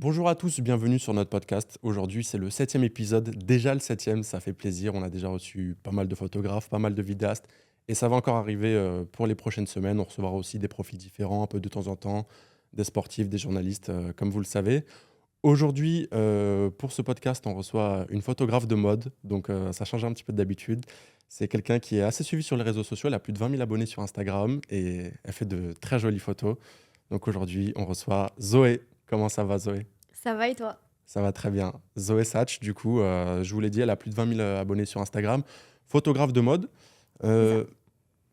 Bonjour à tous, bienvenue sur notre podcast. Aujourd'hui, c'est le septième épisode, déjà le septième, ça fait plaisir. On a déjà reçu pas mal de photographes, pas mal de vidéastes, et ça va encore arriver pour les prochaines semaines. On recevra aussi des profils différents, un peu de temps en temps, des sportifs, des journalistes, comme vous le savez. Aujourd'hui, pour ce podcast, on reçoit une photographe de mode, donc ça change un petit peu d'habitude. C'est quelqu'un qui est assez suivi sur les réseaux sociaux, elle a plus de 20 000 abonnés sur Instagram et elle fait de très jolies photos. Donc aujourd'hui, on reçoit Zoé. Comment ça va, Zoé? Ça va et toi? Ça va très bien. Zoé Satch, du coup, je vous l'ai dit, elle a plus de 20 000 abonnés sur Instagram, photographe de mode. C'est ça. Euh,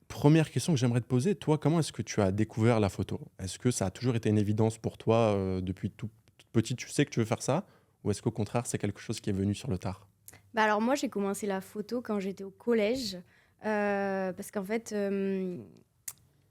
Première question que j'aimerais te poser, toi, comment est-ce que tu as découvert la photo? Est-ce que ça a toujours été une évidence pour toi depuis toute petite, tu sais que tu veux faire ça? Ou est-ce qu'au contraire, c'est quelque chose qui est venu sur le tard? Bah alors moi j'ai commencé la photo quand j'étais au collège parce qu'en fait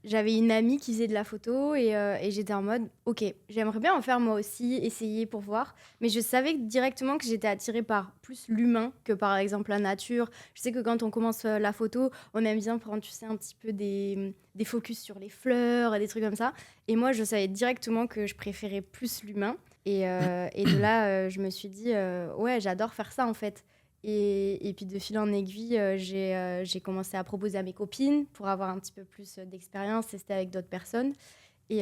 j'avais une amie qui faisait de la photo et j'étais en mode ok, j'aimerais bien en faire moi aussi, essayer pour voir, mais je savais directement que j'étais attirée par plus l'humain que par exemple la nature. Je sais que quand on commence la photo, on aime bien prendre, tu sais, un petit peu des focus sur les fleurs et des trucs comme ça, et moi je savais directement que je préférais plus l'humain, et de là je me suis dit ouais, j'adore faire ça en fait. Et puis de fil en aiguille, j'ai commencé à proposer à mes copines pour avoir un petit peu plus d'expérience, tester avec d'autres personnes. Et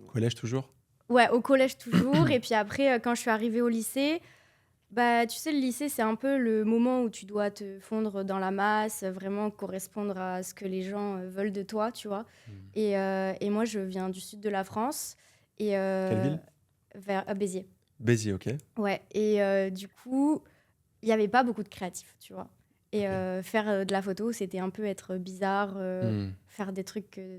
Collège toujours? ouais, au collège toujours. Et puis après, quand je suis arrivée au lycée, bah, tu sais, le lycée, c'est un peu le moment où tu dois te fondre dans la masse, vraiment correspondre à ce que les gens veulent de toi, tu vois. Hmm. Et moi, je viens du sud de la France, et Quelle ville? vers Béziers. Béziers, ok. Ouais, et du coup, il n'y avait pas beaucoup de créatifs, tu vois. Et Ok. faire de la photo, c'était un peu être bizarre, Hmm. faire des trucs que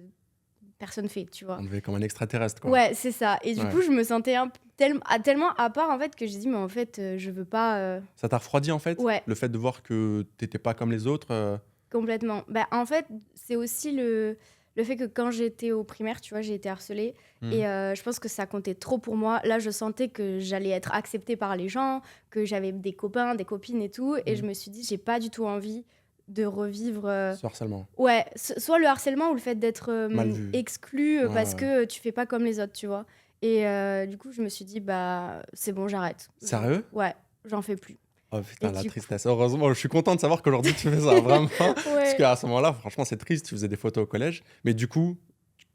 personne fait, tu On vois. devait comme un extraterrestre, quoi. Ouais, c'est ça. Et du Ouais. coup, je me sentais tellement à part, en fait, que j'ai dit, mais en fait, je veux pas... Ça t'a refroidi, en fait? Ouais, Le fait de voir que t'étais pas comme les autres complètement. Bah, en fait, c'est aussi le fait que quand j'étais au primaire, tu vois, j'ai été harcelée. hmm. Et je pense que ça comptait trop pour moi. Là, je sentais que j'allais être acceptée par les gens, que j'avais des copains, des copines et tout. Et Hmm. je me suis dit, j'ai pas du tout envie de revivre... Ce harcèlement. ouais, soit le harcèlement ou le fait d'être Mal vu. exclu Ouais, parce ouais. que tu fais pas comme les autres, tu vois. Et du coup, je me suis dit, bah, c'est bon, j'arrête. Sérieux? Ouais, j'en fais plus. Oh Et putain, la du coup, tristesse. Heureusement, je suis content de savoir qu'aujourd'hui tu fais ça, vraiment. Parce ouais. qu'à ce moment-là, franchement, c'est triste. Tu faisais des photos au collège. Mais du coup,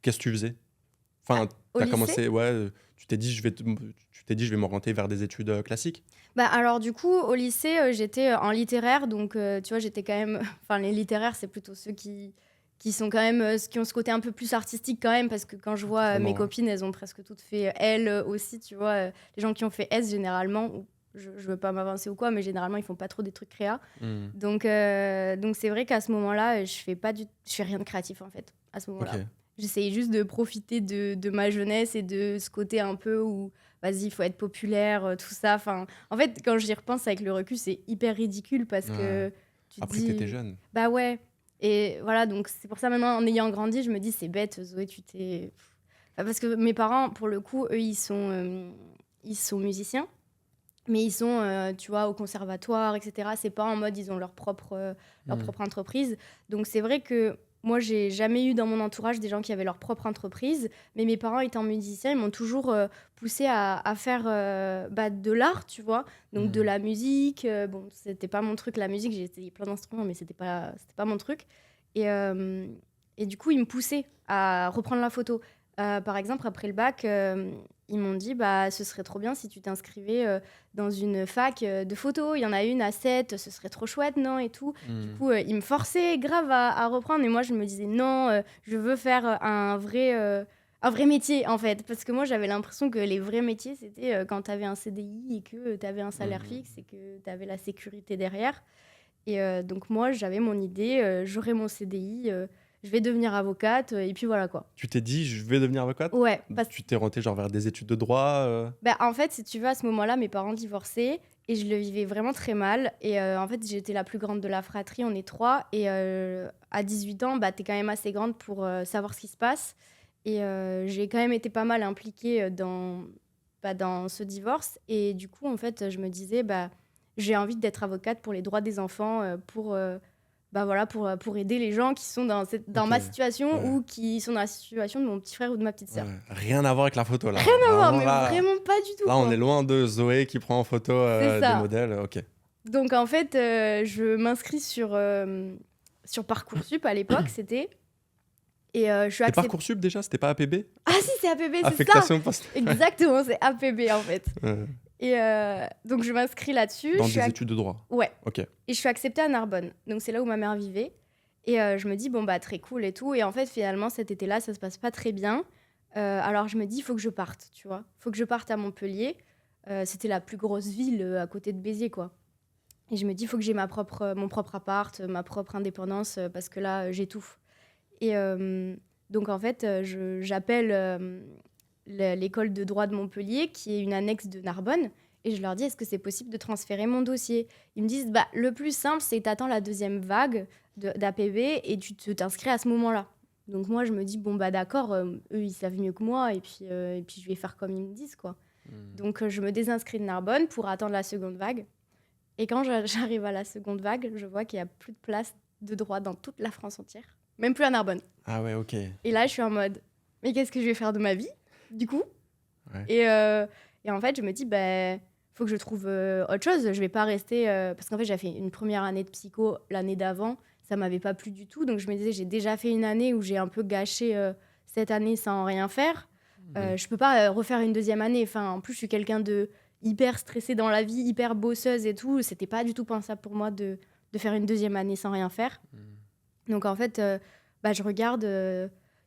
qu'est-ce que tu faisais? Ah, Enfin, au t'as lycée? commencé, ouais, tu t'es dit, tu t'es dit, je vais m'orienter vers des études classiques. Bah, alors, du coup, au lycée, j'étais en littéraire. Donc, tu vois, j'étais quand même. Enfin, les littéraires, c'est plutôt ceux qui sont quand même. Qui ont ce côté un peu plus artistique quand même. Parce que quand je vois mes Forcément, ouais. copines, elles ont presque toutes fait L aussi, tu vois. Les gens qui ont fait S, généralement, je veux pas m'avancer ou quoi, mais généralement, ils font pas trop des trucs créa. Hmm. Donc c'est vrai qu'à ce moment-là, je fais rien de créatif en fait, à ce Ok. moment-là. J'essayais juste de profiter de ma jeunesse et de ce côté un peu où, vas-y, il faut être populaire, tout ça. Enfin, en fait, quand j'y repense avec le recul, c'est hyper ridicule parce Ouais. que tu te Après, t'étais dis, jeune. bah ouais. Et voilà, donc c'est pour ça maintenant, en ayant grandi, je me dis, c'est bête, Zoé, tu t'es... Enfin, parce que mes parents, pour le coup, eux, ils sont musiciens. Mais ils sont, tu vois, au conservatoire, etc. C'est pas en mode, ils ont leur Hmm. propre entreprise. Donc c'est vrai que moi, j'ai jamais eu dans mon entourage des gens qui avaient leur propre entreprise. Mais mes parents étant musiciens, ils m'ont toujours poussé à faire bah, de l'art, tu vois. Donc de Hmm. la musique. Bon, c'était pas mon truc, la musique. J'ai essayé plein d'instruments, mais c'était pas mon truc. Et, euh, et du coup, ils me poussaient à reprendre la photo. Par exemple, après le bac, ils m'ont dit, bah, ce serait trop bien si tu t'inscrivais dans une fac de photo. Il y en a une à 7, ce serait trop chouette, non? Et tout. Du Hmm. coup, ils me forçaient grave à reprendre. Et moi, je me disais, non, je veux faire un vrai métier, en fait. Parce que moi, j'avais l'impression que les vrais métiers, c'était quand tu avais un CDI et que tu avais un salaire Hmm. fixe et que tu avais la sécurité derrière. Et donc, moi, j'avais mon idée, j'aurai mon CDI, je vais devenir avocate, et puis voilà, quoi. Tu t'es dit, je vais devenir avocate? Ouais, Tu t'es orienté genre vers des études de droit bah, en fait, si tu veux, à ce moment-là, mes parents divorçaient et je le vivais vraiment très mal. Et en fait, j'étais la plus grande de la fratrie, on est trois. Et à 18 ans, bah, t'es quand même assez grande pour savoir ce qui se passe. Et j'ai quand même été pas mal impliquée dans ce divorce. Et du coup, en fait, je me disais, bah, j'ai envie d'être avocate pour les droits des enfants, bah voilà, pour aider les gens qui sont dans ma Ok. situation Ouais. ou qui sont dans la situation de mon petit frère ou de ma petite sœur. Ouais. Rien à voir avec la photo là. Rien à voir, Vraiment mais là, vraiment pas du tout, là on est quoi. loin de Zoé qui prend en photo C'est des ça. modèles. Ok. Donc en fait, je m'inscris sur Parcoursup à l'époque, c'était. Et je suis C'était acceptée. Parcoursup déjà, c'était pas APB? Ah si, c'est APB, c'est ça! Affectation post. Exactement, c'est APB en fait. Ouais. Et donc je m'inscris là-dessus. Dans des études de droit. Ouais. Ok. Et je suis acceptée à Narbonne. Donc c'est là où ma mère vivait. Et je me dis, bon bah très cool et tout. Et en fait, finalement, cet été-là, ça se passe pas très bien. Alors je me dis, il faut que je parte, tu vois. Il faut que je parte à Montpellier. C'était la plus grosse ville à côté de Béziers, quoi. Et je me dis, il faut que j'ai mon propre appart, ma propre indépendance, parce que là, j'étouffe. Et donc, en fait, j'appelle l'école de droit de Montpellier, qui est une annexe de Narbonne, et je leur dis, est-ce que c'est possible de transférer mon dossier? Ils me disent, bah, le plus simple, c'est que tu attends la deuxième vague d'APB et tu t'inscris à ce moment-là. Donc moi, je me dis, bon, bah d'accord, eux, ils savent mieux que moi, et puis je vais faire comme ils me disent, quoi. Donc je me désinscris de Narbonne pour attendre la seconde vague. Et quand j'arrive à la seconde vague, je vois qu'il n'y a plus de place de droit dans toute la France entière. Même plus à Narbonne. Ah ouais, ok. Et là, je suis en mode, mais qu'est-ce que je vais faire de ma vie, du coup? Ouais. Et en fait, je me dis, bah, faut que je trouve autre chose. Je vais pas rester... parce qu'en fait, j'ai fait une première année de psycho l'année d'avant. Ça m'avait pas plu du tout. Donc, je me disais, j'ai déjà fait une année où j'ai un peu gâché cette année sans rien faire. Je peux pas refaire une deuxième année. Enfin, en plus, je suis quelqu'un de hyper stressée dans la vie, hyper bosseuse et tout. C'était pas du tout pensable pour moi de faire une deuxième année sans rien faire. Donc, en fait, bah, je regarde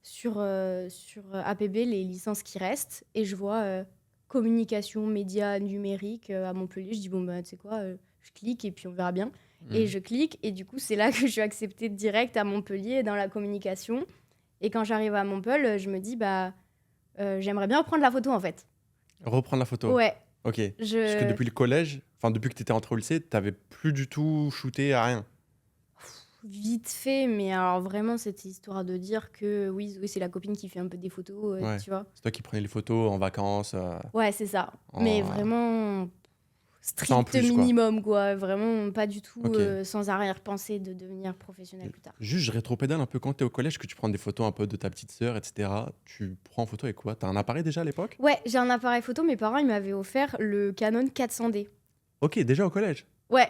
sur APB les licences qui restent et je vois communication, médias, numérique à Montpellier. Je dis, bon, bah, tu sais quoi, je clique et puis on verra bien. Et je clique et du coup, c'est là que je suis acceptée direct à Montpellier dans la communication. Et quand j'arrive à Montpellier, je me dis, bah, j'aimerais bien reprendre la photo en fait. Reprendre la photo. Ouais. Ok. Parce que depuis le collège, enfin depuis que tu étais entré au lycée, t'avais plus du tout shooté à rien. Vite fait, mais alors vraiment, c'était histoire de dire que oui, Zoé, c'est la copine qui fait un peu des photos, Ouais. tu vois. C'est toi qui prenais les photos en vacances. Ouais, c'est ça. Mais vraiment Sans strict plus, quoi. minimum, quoi. Vraiment pas du tout Ok. sans arrière-pensée de devenir professionnelle plus tard. Juste, je rétropédale un peu quand t'es au collège, que tu prends des photos un peu de ta petite sœur, etc. Tu prends en photo avec quoi? T'as un appareil déjà à l'époque? Ouais, j'ai un appareil photo. Mes parents, ils m'avaient offert le Canon 400D. Ok, déjà au collège. Ouais,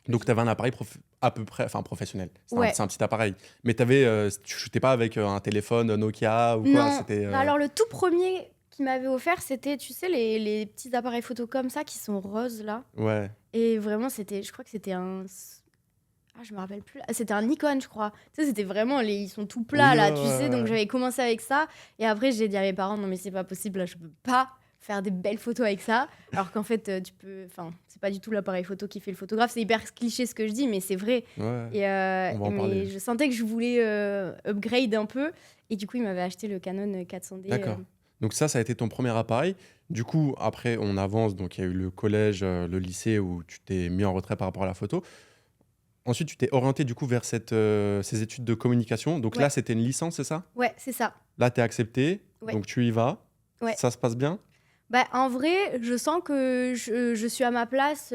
Donc t'avais un appareil à peu près, enfin professionnel. ouais. C'est un petit appareil. Mais tu shootais pas avec un téléphone Nokia ou quoi? Non, C'était. alors le tout premier qu'ils m'avaient offert, c'était, tu sais, les petits appareils photo comme ça qui sont roses, là. Ouais. Et vraiment, je crois que c'était un... Ah, je me rappelle plus. Ah, c'était un Nikon, je crois. Tu sais, c'était vraiment... Ils sont tout plats, Oui, là, ouais, tu sais. ouais, Donc, ouais. j'avais commencé avec ça. Et après, j'ai dit à mes parents, non, mais c'est pas possible, là, je peux pas faire des belles photos avec ça. Alors qu'en fait, tu peux... Enfin, c'est pas du tout l'appareil photo qui fait le photographe. C'est hyper cliché ce que je dis, mais c'est vrai. Ouais. Et, On va en mais parler. je sentais que je voulais upgrade un peu. Et du coup, ils m'avaient acheté le Canon 400D. D'accord. Donc ça a été ton premier appareil. Du coup, après, on avance. Donc, il y a eu le collège, le lycée où tu t'es mis en retrait par rapport à la photo. Ensuite, tu t'es orienté du coup vers ces études de communication. Donc là, Ouais. c'était une licence, c'est ça? Ouais, c'est ça. Là, tu es accepté. Ouais. Donc tu y vas. Ouais. Ça se passe bien? Bah, en vrai, je sens que je suis à ma place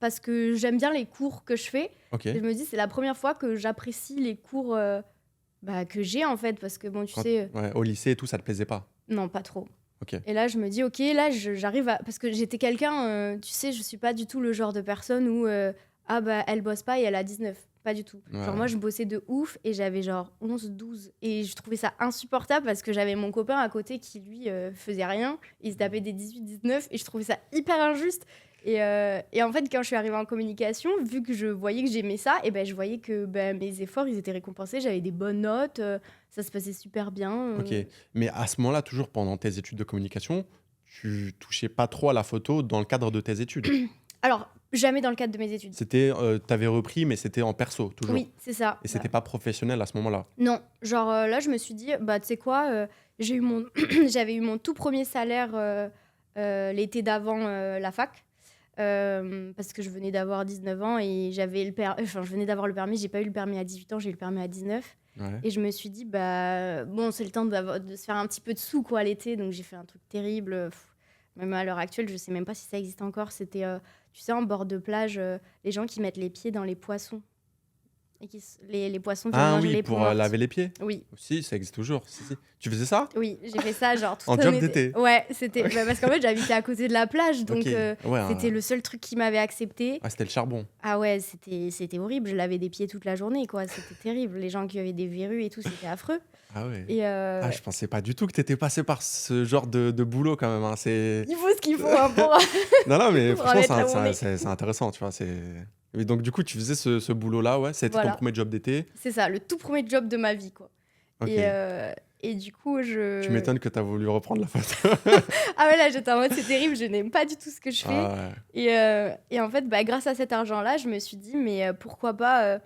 parce que j'aime bien les cours que je fais. Ok. Et je me dis, c'est la première fois que j'apprécie les cours que j'ai, en fait. Parce que, bon, tu sais, Ouais, au lycée et tout, ça te plaisait pas? non, pas trop. Ok. Et là, je me dis, ok, là, j'arrive à... Parce que j'étais quelqu'un, tu sais, je suis pas du tout le genre de personne où, ah bah, elle bosse pas et elle a 19. Pas du tout. Ouais. Genre, moi, je bossais de ouf et j'avais genre 11, 12. Et je trouvais ça insupportable parce que j'avais mon copain à côté qui, lui, faisait rien. Il se tapait des 18, 19 et je trouvais ça hyper injuste. Et en fait, quand je suis arrivée en communication, vu que je voyais que j'aimais ça, et ben, je voyais que mes efforts, ils étaient récompensés. J'avais des bonnes notes, ça se passait super bien. Ok. Mais à ce moment-là, toujours pendant tes études de communication, tu touchais pas trop à la photo dans le cadre de tes études. Alors, jamais dans le cadre de mes études. T'avais repris, mais c'était en perso, toujours. Oui, c'est ça. Et c'était pas professionnel à ce moment-là. Non, genre là, je me suis dit, bah, tu sais quoi, j'avais eu mon tout premier salaire l'été d'avant la fac. Parce que je venais d'avoir 19 ans et je venais d'avoir le permis, j'ai pas eu le permis à 18 ans, j'ai eu le permis à 19. Ouais. Et je me suis dit, bah, bon, c'est le temps de se faire un petit peu de sous, quoi, l'été. Donc, j'ai fait un truc terrible. Même à l'heure actuelle, je sais même pas si ça existe encore. C'était, tu sais, en bord de plage, les gens qui mettent les pieds dans les poissons. et les poissons viennent Ah manger oui, les peaux pour mortes. laver les pieds. Oui, Si, ça existe toujours. Si, si. Tu faisais ça? oui, j'ai fait ça genre toute En un job été. d'été. Ouais, c'était parce qu'en fait j'habitais à côté de la plage, Ok. donc Ouais, c'était le seul truc qui m'avait accepté. c'était le charbon. Ah ouais, c'était horrible. Je lavais des pieds toute la journée, quoi. C'était terrible. Les gens qui avaient des verrues et tout, c'était affreux. Ah ouais. Et Ah, je pensais pas du tout que t'étais passé par ce genre de boulot quand même, hein. C'est... il faut ce qu'il faut hein, pour. Non, non, mais Pour franchement, en être là où on est. c'est intéressant, tu vois. Et donc, du coup, tu faisais ce boulot-là, ouais. C'était ton Voilà. premier job d'été. C'est ça, le tout premier job de ma vie, quoi. Ok. Et du coup, Tu m'étonnes que t'as voulu reprendre la photo. Ah ouais, là, j'étais en mode, c'est terrible, je n'aime pas du tout ce que je fais. Ah ouais. Et en fait, bah, grâce à cet argent-là, je me suis dit, mais pourquoi pas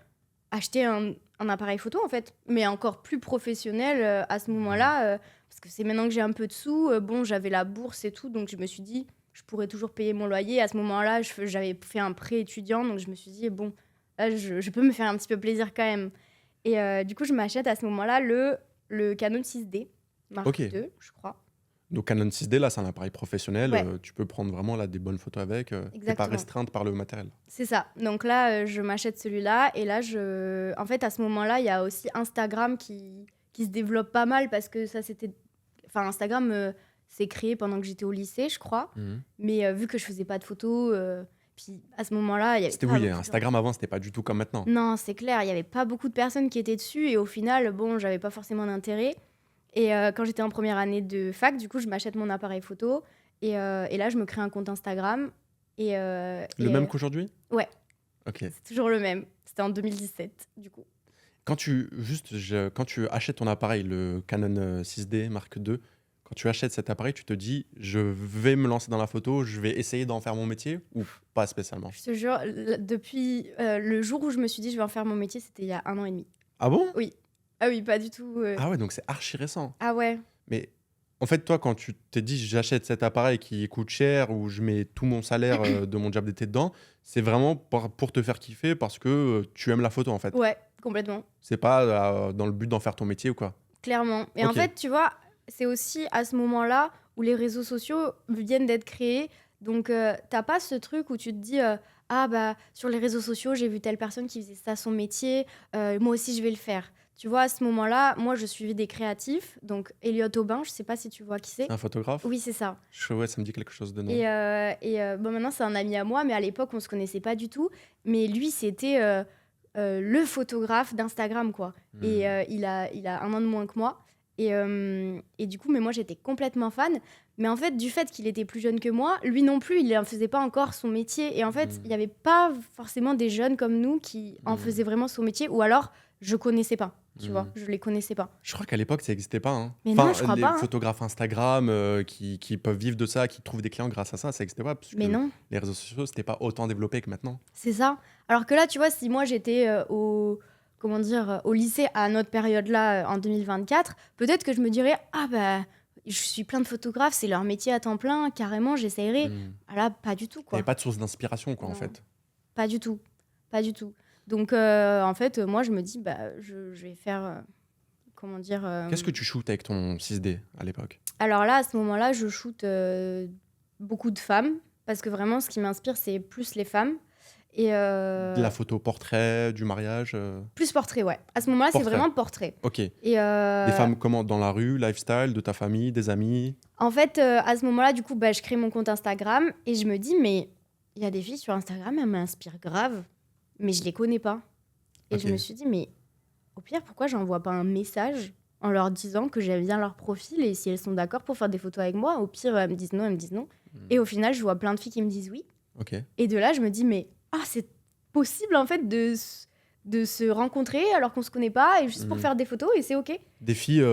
acheter un appareil photo, en fait, mais encore plus professionnel à ce moment-là, parce que c'est maintenant que j'ai un peu de sous. Bon, j'avais la bourse et tout, donc je me suis dit, je pourrais toujours payer mon loyer. À ce moment-là, j'avais fait un prêt étudiant, donc je me suis dit, bon, là, je peux me faire un petit peu plaisir quand même. Et du coup, je m'achète à ce moment-là le Canon 6D, Mark Ok. II, je crois. Donc, Canon 6D, là, c'est un appareil professionnel. Ouais. Tu peux prendre vraiment là, des bonnes photos avec. T'es pas Exactement. restreinte par le matériel. C'est ça. Donc là, je m'achète celui-là. Et là, en fait, à ce moment-là, il y a aussi Instagram qui se développe pas mal parce que ça, c'était... Enfin, Instagram, s'est créé pendant que j'étais au lycée, je crois. Mhm. Mais vu que je faisais pas de photos, puis à ce moment-là, il y avait C'était pas oui, beaucoup de gens. Instagram avant, c'était pas du tout comme maintenant. Non, c'est clair, il y avait pas beaucoup de personnes qui étaient dessus. Et au final, bon, j'avais pas forcément d'intérêt. Et quand j'étais en première année de fac, du coup, je m'achète mon appareil photo. Et là, je me crée un compte Instagram. Le même qu'aujourd'hui? Ouais. Ok. C'est toujours le même. C'était en 2017, du coup. Quand tu achètes ton appareil, le Canon 6D Mark II, quand tu achètes cet appareil, tu te dis, je vais me lancer dans la photo, je vais essayer d'en faire mon métier ou pas spécialement? Je te jure, depuis le jour où je me suis dit je vais en faire mon métier, c'était il y a 1 an et demi. Ah bon? Oui. Ah oui, pas du tout. Ah ouais, donc c'est archi récent. Ah ouais. Mais en fait, toi, quand tu t'es dit, j'achète cet appareil qui coûte cher ou je mets tout mon salaire de mon job d'été dedans, c'est vraiment pour te faire kiffer parce que tu aimes la photo en fait. Ouais, complètement. C'est pas dans le but d'en faire ton métier ou quoi. Clairement. Et en Ok. fait, tu vois, c'est aussi à ce moment-là où les réseaux sociaux viennent d'être créés. Donc, t'as pas ce truc où tu te dis ah bah sur les réseaux sociaux, j'ai vu telle personne qui faisait ça son métier, moi aussi je vais le faire. Tu vois, à ce moment-là, moi je suivais des créatifs. Donc, Elliot Aubin, je sais pas si tu vois qui c'est. C'est un photographe? Oui, c'est ça. Ouais, ça me dit quelque chose de nom. Bon, maintenant, c'est un ami à moi, mais à l'époque, on se connaissait pas du tout. Mais lui, c'était le photographe d'Instagram, quoi. Et il a 1 an de moins que moi. Et du coup, mais moi, j'étais complètement fan. Mais en fait, du fait qu'il était plus jeune que moi, lui non plus, il en faisait pas encore son métier. Et en fait, il y avait pas forcément des jeunes comme nous qui en faisaient vraiment son métier. Ou alors, je connaissais pas, tu vois. Je les connaissais pas. Je crois qu'à l'époque, ça n'existait pas. Hein. Mais non, je crois les pas, hein. photographes Instagram qui peuvent vivre de ça, qui trouvent des clients grâce à ça, ça n'existait pas. Parce Mais que non. les réseaux sociaux, c'était pas autant développé que maintenant. C'est ça. Alors que là, tu vois, si moi j'étais au lycée à notre période-là, en 2024, peut-être que je me dirais ah bah je suis plein de photographes, c'est leur métier à temps plein, carrément, j'essayerais. Ah là, pas du tout, Il n'y quoi. avait pas de source d'inspiration, quoi, en Non. fait. Pas du tout, pas du tout. Donc en fait, moi je me dis bah je vais faire comment dire. Qu'est-ce que tu shootes avec ton 6D à l'époque? Alors là, à ce moment-là, je shoote beaucoup de femmes parce que vraiment, ce qui m'inspire, c'est plus les femmes. Et De la photo portrait, du mariage plus portrait, ouais. À ce moment-là, c'est Portrait. vraiment portrait. Ok. Et Des femmes comment? Dans la rue, lifestyle, de ta famille, des amis? en fait, à ce moment-là, du coup, bah, je crée mon compte Instagram et je me dis, mais il y a des filles sur Instagram, elles m'inspirent grave, mais je les connais pas. Et Ok. je me suis dit, mais au pire, pourquoi j'envoie pas un message en leur disant que j'aime bien leur profil et si elles sont d'accord pour faire des photos avec moi, au pire, elles me disent non, elles me disent non. Et au final, je vois plein de filles qui me disent oui. Ok. Et de là, je me dis, mais c'est possible en fait de se rencontrer alors qu'on se connaît pas et juste pour faire des photos et c'est ok. Des filles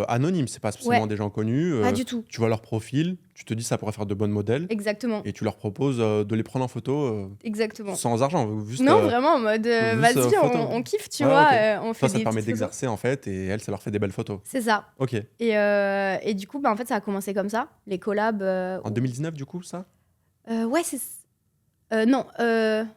anonymes, c'est pas spécialement Ouais. des gens connus. Pas du tout. Tu vois leur profil, tu te dis ça pourrait faire de bonnes modèles Exactement. et tu leur proposes de les prendre en photo Exactement. sans argent. Juste, Non, vraiment en mode juste, vas-y, photo. on kiffe, tu Ouais, vois, ok. on fait Toi, ça des te permet petites photos. d'exercer en fait et elles, ça leur fait des belles photos. C'est ça. Ok. Et du coup, bah, en fait, ça a commencé comme ça. Les collabs. En 2019, du coup, ça? Ouais, c'est. Non,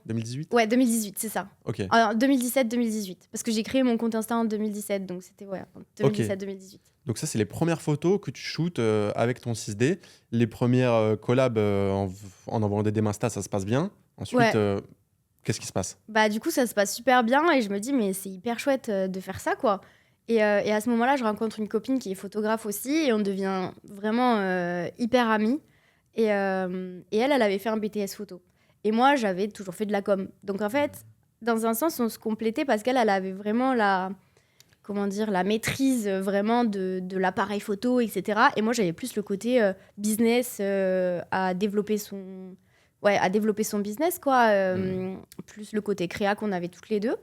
2018? ouais, 2018, c'est ça. Ok. Alors, 2017-2018. Parce que j'ai créé mon compte Insta en 2017, donc c'était ouais, 2017-2018. Donc ça, c'est les premières photos que tu shootes avec ton 6D. Les premières collabs en envoyant des Insta, ça se passe bien. Ensuite, Ouais. Qu'est-ce qui se passe? Bah, du coup, ça se passe super bien et je me dis, mais c'est hyper chouette de faire ça, quoi. Et à ce moment-là, je rencontre une copine qui est photographe aussi et on devient vraiment hyper amies. Et elle avait fait un BTS photo. Et moi, j'avais toujours fait de la com. Donc, en fait, dans un sens, on se complétait parce elle avait vraiment comment dire, la maîtrise vraiment de l'appareil photo, etc. Et moi, j'avais plus le côté business à développer son business, quoi. Plus le côté créa qu'on avait toutes les deux.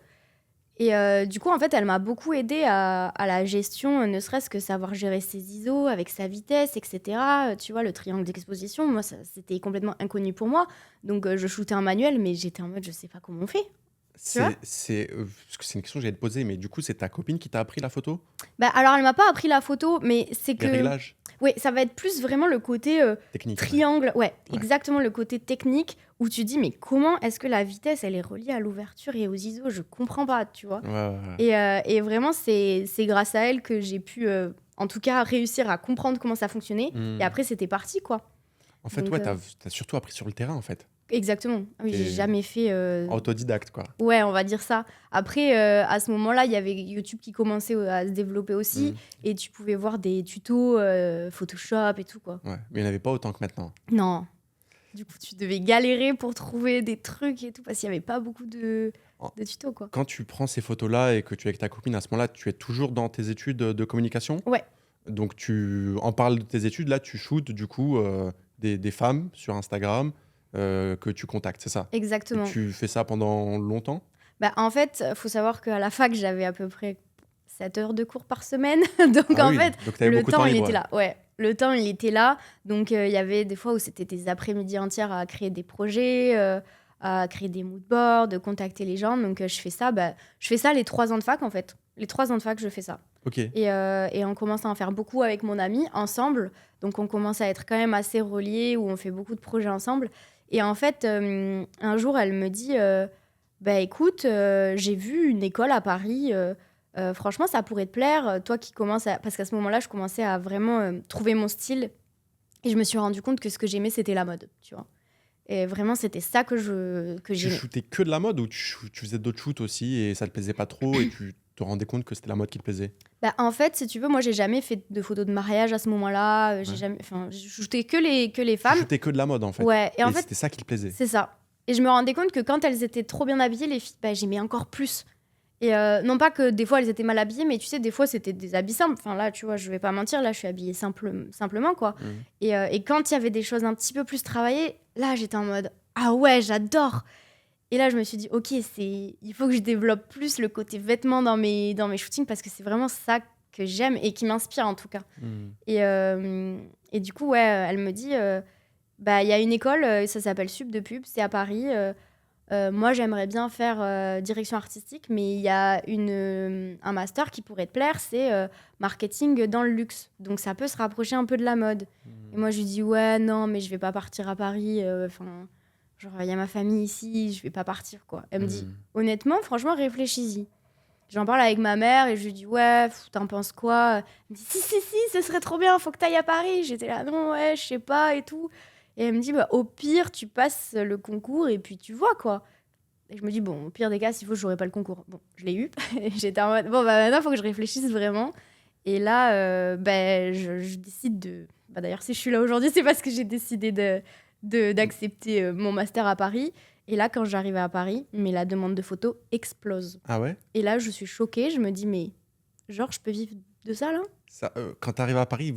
Et du coup, en fait, elle m'a beaucoup aidée à la gestion, ne serait-ce que savoir gérer ses ISO avec sa vitesse, etc. Tu vois, le triangle d'exposition, moi, c'était complètement inconnu pour moi. Donc, je shootais un manuel, mais j'étais en mode, je sais pas comment on fait. Tu vois Parce que c'est une question que j'allais te poser, mais du coup, c'est ta copine qui t'a appris la photo? Bah, alors, elle m'a pas appris la photo, mais c'est Les que... réglages Oui, ça va être plus vraiment le côté techniques? triangle. Ouais, Ouais. exactement le côté technique où tu dis, mais comment est-ce que la vitesse, elle est reliée à l'ouverture et aux ISO? Je comprends pas, tu vois. Ouais, ouais, ouais. Et vraiment, c'est grâce à elle que j'ai pu, en tout cas, réussir à comprendre comment ça fonctionnait. Et Hmm. après, c'était parti, quoi. En fait, Donc, ouais, t'as surtout appris sur le terrain, en fait. exactement. Ah oui, j'ai T'es jamais fait... autodidacte, quoi. Ouais, on va dire ça. Après, à ce moment-là, il y avait YouTube qui commençait à se développer aussi. Hmm. Et tu pouvais voir des tutos Photoshop et tout, quoi. Ouais, mais il n'y en avait pas autant que maintenant. Non. Du coup, tu devais galérer pour trouver des trucs et tout, parce qu'il n'y avait pas beaucoup En- de tutos, quoi. Quand tu prends ces photos-là et que tu es avec ta copine, à ce moment-là, tu es toujours dans tes études de communication? Ouais, Donc, tu en parles de tes études, là, tu shootes, du coup, des femmes sur Instagram que tu contactes, c'est ça? Et exactement. tu fais ça pendant longtemps? Bah, en fait, il faut savoir qu'à la fac, j'avais à peu près 7 heures de cours par semaine. Donc, Ah en oui, fait, donc tu avais le beaucoup de temps, temps il libre, était ouais. là. Ouais, le temps, il était là. Donc, il y avait des fois où c'était des après-midi entières à créer des projets, à créer des moodboards, de contacter les gens. Donc, je fais ça les 3 ans de fac, en fait. Les 3 ans de fac, je fais ça. Ok. Et on commence à en faire beaucoup avec mon ami, ensemble. Donc, on commence à être quand même assez reliés, où on fait beaucoup de projets ensemble. Et en fait, un jour, elle me dit... bah écoute, j'ai vu une école à Paris. Franchement, ça pourrait te plaire. Toi qui commences à... Parce qu'à ce moment-là, je commençais à vraiment trouver mon style. Et je me suis rendu compte que ce que j'aimais, c'était la mode, tu vois. Et vraiment, c'était ça que Tu j'aimais. shootais que de la mode ou tu faisais d'autres shoots aussi et ça te plaisait pas trop et tu te rendais compte que c'était la mode qui te plaisait? Bah, en fait, si tu veux, moi, j'ai jamais fait de photos de mariage à ce moment-là. J'ai Ouais. jamais... Enfin, je shootais que les Tu femmes. shootais que de la mode, en fait. Ouais, et en Et fait, c'était ça qui te plaisait. c'est ça. Et je me rendais compte que quand elles étaient trop bien habillées, les filles, bah, j'aimais encore plus. Et non pas que des fois elles étaient mal habillées, mais tu sais, des fois c'était des habits simples. Enfin là, tu vois, je vais pas mentir, là je suis habillée simplement, quoi. Mhm. Et quand il y avait des choses un petit peu plus travaillées, là j'étais en mode ah ouais, j'adore. Et là je me suis dit ok, il faut que je développe plus le côté vêtements dans mes shootings parce que c'est vraiment ça que j'aime et qui m'inspire en tout cas. Mhm. Et du coup, ouais, elle me dit bah il y a une école, ça s'appelle Sub de Pub, c'est à Paris. Moi, j'aimerais bien faire direction artistique, mais il y a un master qui pourrait te plaire, c'est marketing dans le luxe. Donc, ça peut se rapprocher un peu de la mode. Et moi, je lui dis, ouais, non, mais je vais pas partir à Paris. Enfin, genre, il y a ma famille ici, je vais pas partir, quoi. Elle me dit, Mhm. honnêtement, franchement, réfléchis-y. J'en parle avec ma mère et je lui dis, ouais, t'en penses quoi? Elle me dit, si, ce serait trop bien, faut que t'ailles à Paris. J'étais là, non, ouais, je sais pas et tout. Et elle me dit, bah, au pire, tu passes le concours et puis tu vois, quoi. Et je me dis, bon, au pire des cas, s'il faut, je n'aurai pas le concours. Bon, je l'ai eu. Et j'étais en mode, bon, bah maintenant, il faut que je réfléchisse vraiment. Et là, je décide de... Bah, d'ailleurs, si je suis là aujourd'hui, c'est parce que j'ai décidé d'accepter mon master à Paris. Et là, quand j'arrive à Paris, mais la demande de photos explose. Ah ouais? Et là, je suis choquée. Je me dis, mais genre, je peux vivre de ça, là? Ça, quand tu arrives à Paris,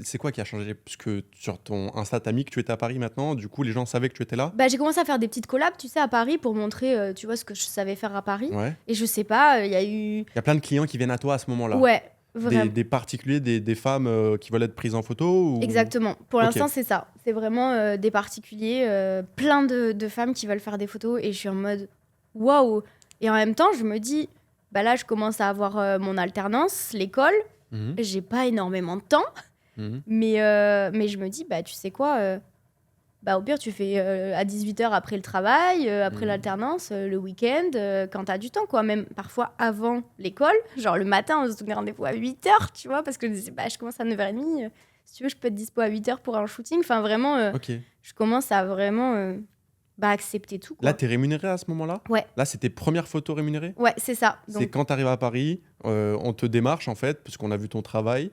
c'est quoi qui a changé? Parce que sur ton Insta, t'as mis que tu étais à Paris maintenant, du coup, les gens savaient que tu étais là? Bah, j'ai commencé à faire des petites collabs, tu sais, à Paris pour montrer, tu vois, ce que je savais faire à Paris. Ouais. Et je sais pas, il y a eu... Il y a plein de clients qui viennent à toi à ce moment-là. Ouais, vraiment. Des particuliers, des femmes qui veulent être prises en photo ou... Exactement. Pour Ok. l'instant, c'est ça. C'est vraiment des particuliers, plein de femmes qui veulent faire des photos. Et je suis en mode waouh. Et en même temps, je me dis, bah là, je commence à avoir mon alternance, l'école. Mhm. J'ai pas énormément de temps. Mhm. Mais je me dis, bah tu sais quoi, bah au pire, tu fais à 18h après le travail, après Mhm. l'alternance, le week-end, quand t'as du temps, quoi. Même parfois avant l'école. Genre le matin, on se donne rendez-vous à 8h, tu vois, parce que bah, je commence à 9h30. Si tu veux, je peux être dispo à 8h pour un shooting. Enfin, vraiment, Ok. je commence à vraiment accepter tout, Là, quoi. tu es rémunéré à ce moment-là? Ouais, Là, c'est tes premières photos rémunérées? ouais, c'est ça. C'est Donc, quand tu arrives à Paris, on te démarche en fait, puisqu'on a vu ton travail,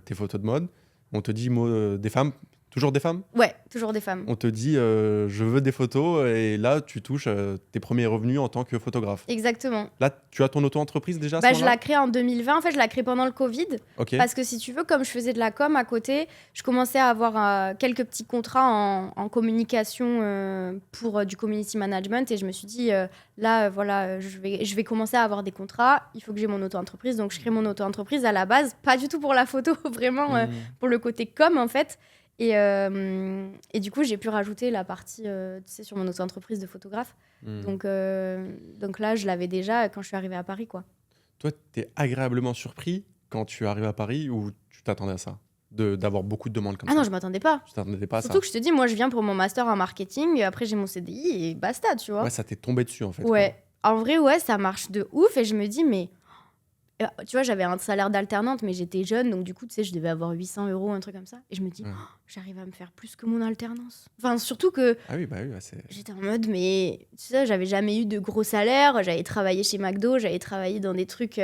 tes photos de mode. On te dit des femmes, toujours des femmes? ouais, toujours des femmes. On te dit je veux des photos et là tu touches tes premiers revenus en tant que photographe. Exactement. Là, tu as ton auto-entreprise déjà à ce Je moment-là? la crée en 2020. En fait, je la crée pendant le Covid. Ok. Parce que si tu veux, comme je faisais de la com à côté, je commençais à avoir quelques petits contrats en communication pour du community management. Et je me suis dit, là, voilà, je vais commencer à avoir des contrats. Il faut que j'ai mon auto-entreprise. Donc, je crée mon auto-entreprise à la base. Pas du tout pour la photo, vraiment pour le côté com, en fait. Et du coup, j'ai pu rajouter la partie, tu sais, sur mon auto-entreprise de photographe. Donc là, je l'avais déjà quand je suis arrivée à Paris, quoi. Toi, tu es agréablement surpris quand tu arrives à Paris ou tu t'attendais à ça? D'avoir beaucoup de demandes comme Ah ça? non, je m'attendais pas. Tu t'attendais pas à ça? Surtout que je te dis, moi, je viens pour mon master en marketing. Après, j'ai mon CDI et basta, tu vois. Ouais, ça t'est tombé dessus en fait. Ouais. En vrai, ouais, ça marche de ouf. Et je me dis, mais tu vois, j'avais un salaire d'alternante, mais j'étais jeune. Donc, du coup, tu sais, je devais avoir 800 euros, un truc comme ça. Et je me dis, Ouais. j'arrive à me faire plus que mon alternance. Enfin, surtout que Ah oui, bah oui, ouais, c'est. j'étais en mode, mais tu sais, j'avais jamais eu de gros salaire. J'avais travaillé chez McDo, j'avais travaillé dans des trucs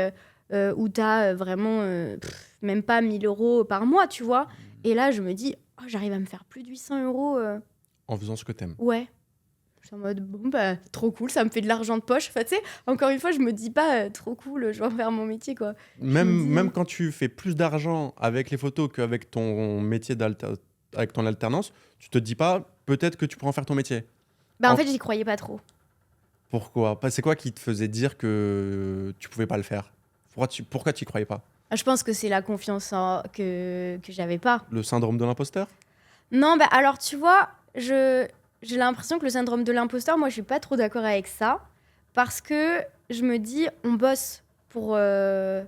où t'as vraiment même pas 1000 euros par mois, tu vois. Et là, je me dis, oh, j'arrive à me faire plus de 800 euros. En faisant ce que t'aimes. Ouais. Je suis en mode, bon, bah, trop cool, ça me fait de l'argent de poche. Enfin, tu sais, encore une fois, je me dis pas, trop cool, je vais en faire mon métier, quoi. Même, me dis- même quand tu fais plus d'argent avec les photos qu'avec ton métier avec ton alternance, tu te dis pas peut-être que tu pourras en faire ton métier. Bah, en En- fait, j'y croyais pas trop. Pourquoi? C'est quoi qui te faisait dire que tu pouvais pas le faire? Pourquoi tu y croyais pas? Je pense que c'est la confiance que j'avais pas. Le syndrome de l'imposteur? Non, bah, alors, tu vois, j'ai l'impression que le syndrome de l'imposteur, moi, je suis pas trop d'accord avec ça. Parce que je me dis, on bosse pour les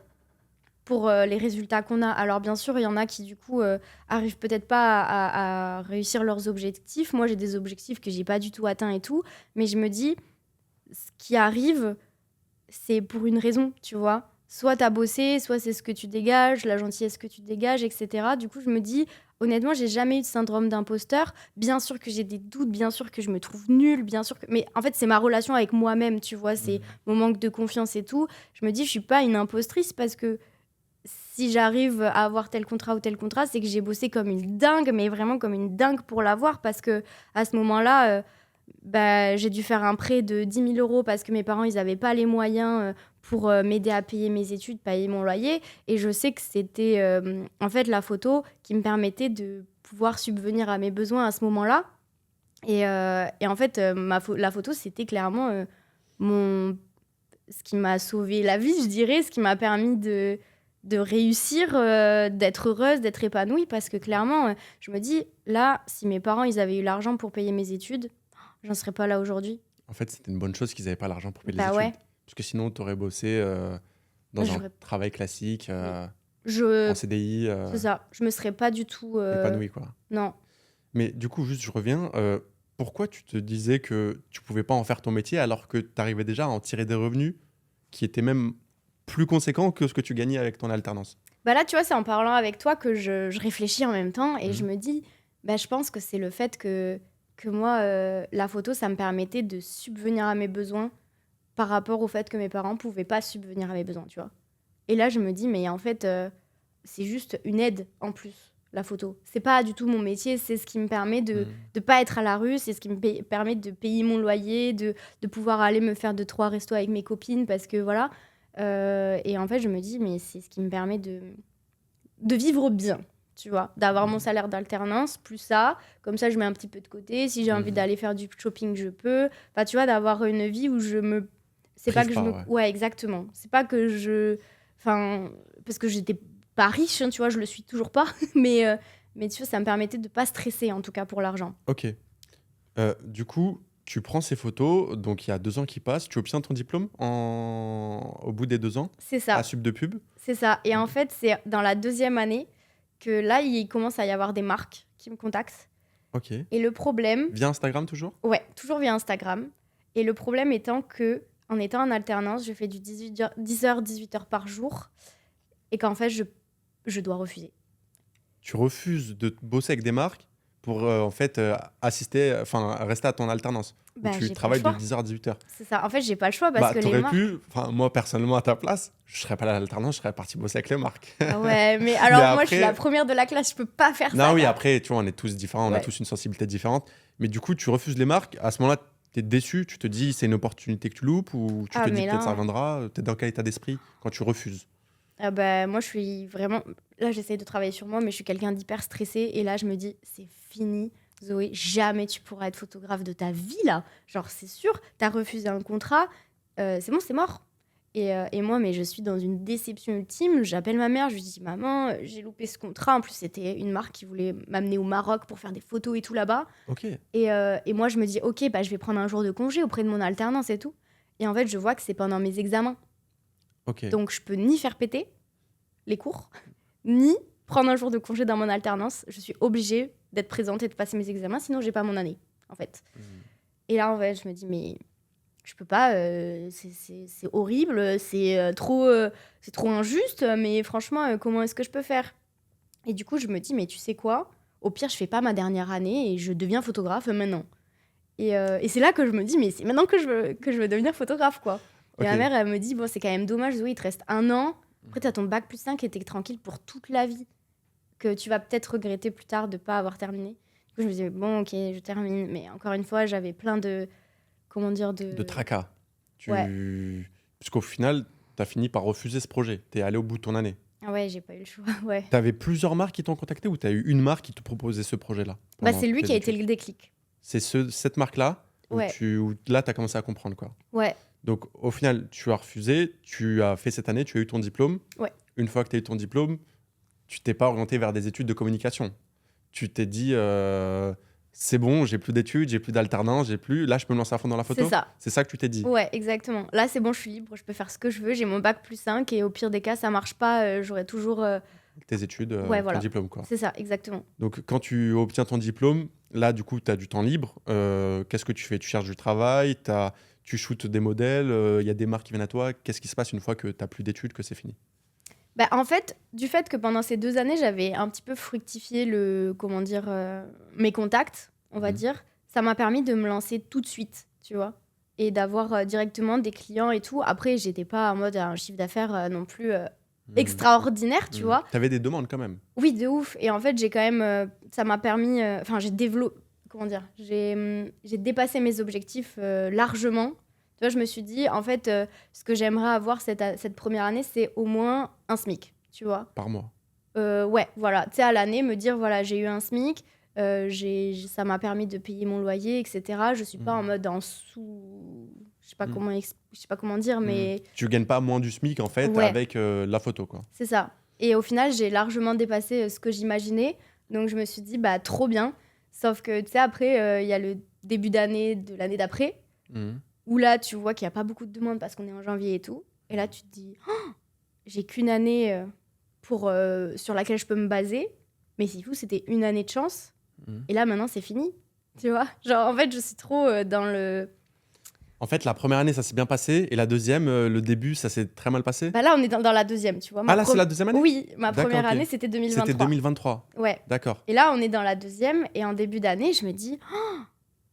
résultats qu'on a. Alors bien sûr, il y en a qui du coup arrivent peut-être pas à réussir leurs objectifs. Moi, j'ai des objectifs que j'ai pas du tout atteints et tout, mais je me dis, ce qui arrive, c'est pour une raison, tu vois. Soit t'as bossé, soit c'est ce que tu dégages, la gentillesse que tu dégages, etc. Du coup, je me dis, honnêtement, j'ai jamais eu de syndrome d'imposteur. Bien sûr que j'ai des doutes, bien sûr que je me trouve nulle, bien sûr que... Mais en fait, c'est ma relation avec moi-même, tu vois, c'est mon manque de confiance et tout. Je me dis, je suis pas une impostrice parce que si j'arrive à avoir tel contrat ou tel contrat, c'est que j'ai bossé comme une dingue, mais vraiment comme une dingue pour l'avoir, parce que à ce moment-là, j'ai dû faire un prêt de 10 000 euros parce que mes parents, ils n'avaient pas les moyens pour m'aider à payer mes études, payer mon loyer. Et je sais que c'était en fait la photo qui me permettait de pouvoir subvenir à mes besoins à ce moment-là. Et en fait, la photo, c'était clairement ce qui m'a sauvé la vie, je dirais, ce qui m'a permis de réussir, d'être heureuse, d'être épanouie, parce que clairement, je me dis, là, si mes parents, ils avaient eu l'argent pour payer mes études, j'en serais pas là aujourd'hui. En fait, c'était une bonne chose qu'ils n'avaient pas l'argent pour payer les Bah études. ouais. Parce que sinon, tu aurais bossé dans un J'aurais- travail classique, Je... en CDI, C'est ça, je me serais pas du tout... épanoui, quoi. Non. Mais du coup, juste, je reviens. Pourquoi tu te disais que tu pouvais pas en faire ton métier alors que tu arrivais déjà à en tirer des revenus qui étaient même plus conséquents que ce que tu gagnais avec ton alternance? Bah là, tu vois, c'est en parlant avec toi que je réfléchis en même temps et Mhm. je me dis, bah, je pense que c'est le fait que moi, la photo, ça me permettait de subvenir à mes besoins par rapport au fait que mes parents pouvaient pas subvenir à mes besoins, tu vois. Et là, je me dis, mais en fait, c'est juste une aide en plus, la photo. C'est pas du tout mon métier, c'est ce qui me permet de pas être à la rue, c'est ce qui me permet de payer mon loyer, de pouvoir aller me faire 2-3 restos avec mes copines, parce que voilà. Et en fait, je me dis, mais c'est ce qui me permet de vivre bien, tu vois, d'avoir mon salaire d'alternance, plus ça, comme ça, je mets un petit peu de côté. Si j'ai envie d'aller faire du shopping, je peux. Enfin, tu vois, d'avoir une vie où je me... C'est pas Prive que je pas, me... ouais. Ouais, exactement. C'est pas que je... Enfin, parce que j'étais pas riche, hein, tu vois, je le suis toujours pas. Mais tu vois, ça me permettait de pas stresser, en tout cas, pour l'argent. Ok. Du coup, tu prends ces photos, donc il y a 2 ans qui passent, tu obtiens ton diplôme au bout des 2 ans C'est ça. à Sub de Pub. C'est ça. Et en fait, c'est dans la 2e année que là, il commence à y avoir des marques qui me contactent. Ok. Et le problème, Via Instagram toujours? ouais, toujours via Instagram. Et le problème étant que, en étant en alternance, je fais du 10h, 18h par jour. Et qu'en fait, je dois refuser. Tu refuses de bosser avec des marques pour en fait rester à ton alternance où Bah, tu j'ai pas le travailles de choix. 10h à 18h. C'est ça. En fait, j'ai pas le choix parce Bah, que les t'aurais marques. pu, enfin, moi personnellement à ta place, je serais pas allé à l'alternance, je serais parti bosser avec les marques. Ah ouais, mais Mais alors moi, je suis la après, première de la classe, je peux pas faire non, ça, oui, gars. après, tu vois, on est tous différents, on a Ouais. tous une sensibilité différente. Mais du coup, tu refuses les marques. À ce moment-là, tu es déçu, tu te dis c'est une opportunité que tu loupes ou tu Ah, te dis mais peut-être ça là, reviendra. Tu es dans quel état d'esprit quand tu refuses? ah bah, moi, je suis vraiment. Là, j'essaye de travailler sur moi, mais je suis quelqu'un d'hyper stressé. Et là, je me dis, c'est fini, Zoé. Jamais tu pourras être photographe de ta vie, là. Genre, c'est sûr, t'as refusé un contrat. C'est bon, c'est mort. Et moi, mais je suis dans une déception ultime. J'appelle ma mère, je lui dis, maman, j'ai loupé ce contrat. En plus, c'était une marque qui voulait m'amener au Maroc pour faire des photos et tout là-bas. Ok, Et moi, je me dis, ok, bah, je vais prendre un jour de congé auprès de mon alternance et tout. Et en fait, je vois que c'est pendant mes examens. ok. Donc, je peux ni faire péter les cours, ni prendre un jour de congé dans mon alternance. Je suis obligée d'être présente et de passer mes examens, sinon j'ai pas mon année, en fait. Hmm. Et là, en fait, je me dis, mais je peux pas, c'est horrible, c'est trop injuste, mais franchement, comment est-ce que je peux faire? Et du coup, je me dis, mais tu sais quoi? Au pire, je fais pas ma dernière année et je deviens photographe maintenant. Et c'est là que je me dis, mais c'est maintenant que je veux devenir photographe, quoi. Et Ok. ma mère, elle me dit, bon, c'est quand même dommage, Zoé, il te reste un an. Après, tu as ton bac plus 5 et t'es tranquille pour toute la vie. Que tu vas peut-être regretter plus tard de pas avoir terminé. Du coup, je me disais, bon, ok, je termine. Mais encore une fois, j'avais plein de. Comment dire De de. tracas. Ouais. Puisqu'au final, tu as fini par refuser ce projet. Tu es allé au bout de ton année. Ah ouais, j'ai pas eu le choix. Ouais. Tu avais plusieurs marques qui t'ont contacté ou tu as eu une marque qui te proposait ce projet-là Bah, pendant c'est lui tes qui a été études? le déclic. C'est cette marque-là Ouais. où là, tu as commencé à comprendre quoi. Ouais. Donc, au final, tu as refusé, tu as fait cette année, tu as eu ton diplôme. Ouais. Une fois que tu as eu ton diplôme, tu t'es pas orienté vers des études de communication. Tu t'es dit, c'est bon, j'ai plus d'études, j'ai plus d'alternance, j'ai plus. Là, je peux me lancer à fond dans la C'est photo. ça. C'est ça que tu t'es dit. Ouais, exactement. Là, c'est bon, je suis libre, je peux faire ce que je veux. J'ai mon bac plus 5 et au pire des cas, ça marche pas, j'aurai toujours. Tes études, Ouais, ton voilà. diplôme, quoi. C'est ça, exactement. Donc, quand tu obtiens ton diplôme, là, du coup, tu as du temps libre. Qu'est-ce que tu fais? Tu cherches du travail, tu shootes des modèles, il y a des marques qui viennent à toi. Qu'est-ce qui se passe une fois que tu n'as plus d'études, que c'est fini? Bah, en fait, du fait que pendant ces 2 années, j'avais un petit peu fructifié comment dire, mes contacts, on va Mhm. dire, ça m'a permis de me lancer tout de suite, tu vois, et d'avoir directement des clients et tout. Après, j'étais pas en mode un chiffre d'affaires non plus extraordinaire, tu vois. Tu avais des demandes quand même. Oui, de ouf. Et en fait, j'ai quand même, ça m'a permis, enfin, j'ai développé, comment dire, j'ai dépassé mes objectifs largement. Tu vois, je me suis dit, en fait, ce que j'aimerais avoir cette première année, c'est au moins un SMIC, tu vois. Par mois. Ouais, voilà. Tu sais, à l'année, me dire, voilà, j'ai eu un SMIC, ça m'a permis de payer mon loyer, etc. Je suis pas en Mhm. mode en sous. Mhm. Je sais pas comment dire, mais Tu gagnes pas moins du SMIC en fait ouais, avec la photo, quoi. c'est ça. Et au final, j'ai largement dépassé ce que j'imaginais. Donc, je me suis dit, bah, trop bien. Sauf que, tu sais, après, il y a le début d'année de l'année d'après, Mhm. où là, tu vois qu'il n'y a pas beaucoup de demandes parce qu'on est en janvier et tout. Et là, tu te dis, oh, j'ai qu'une année sur laquelle je peux me baser. Mais c'est fou, c'était une année de chance. Mhm. Et là, maintenant, c'est fini. Tu vois? Genre, en fait, je suis trop dans le. En fait, la première année, ça s'est bien passé. Et la deuxième, le début, ça s'est très mal passé. Bah là, on est dans la deuxième, tu vois. Ah, là, c'est la deuxième année? Oui, ma D'accord, première ok. année, c'était C'était 2023. 2023. Ouais. D'accord. Et là, on est dans la deuxième. Et en début d'année, je me dis, oh,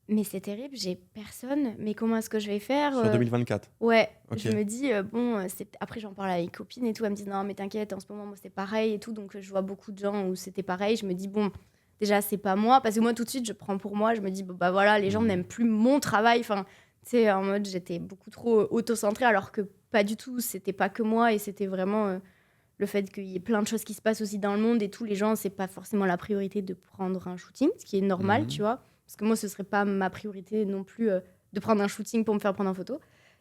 mais c'est terrible, j'ai personne. Mais comment est-ce que je vais faire Sur 2024. Ouais, Ok. je me dis, bon, après j'en parle avec mes copines et tout, elles me disent, non, mais t'inquiète, en ce moment, moi, c'est pareil et tout. Donc, je vois beaucoup de gens où c'était pareil. Je me dis, bon, déjà, c'est pas moi. Parce que moi, tout de suite, je prends pour moi. Je me dis, bon, bah voilà, les gens Mhm. n'aiment plus mon travail. Enfin, tu sais, en mode, j'étais beaucoup trop auto-centrée, alors que pas du tout. C'était pas que moi et c'était vraiment le fait qu'il y ait plein de choses qui se passent aussi dans le monde et tout. Les gens, c'est pas forcément la priorité de prendre un shooting, ce qui est normal, tu Mhm. vois. Parce que moi, ce serait pas ma priorité non plus de prendre un shooting pour me faire prendre en photo.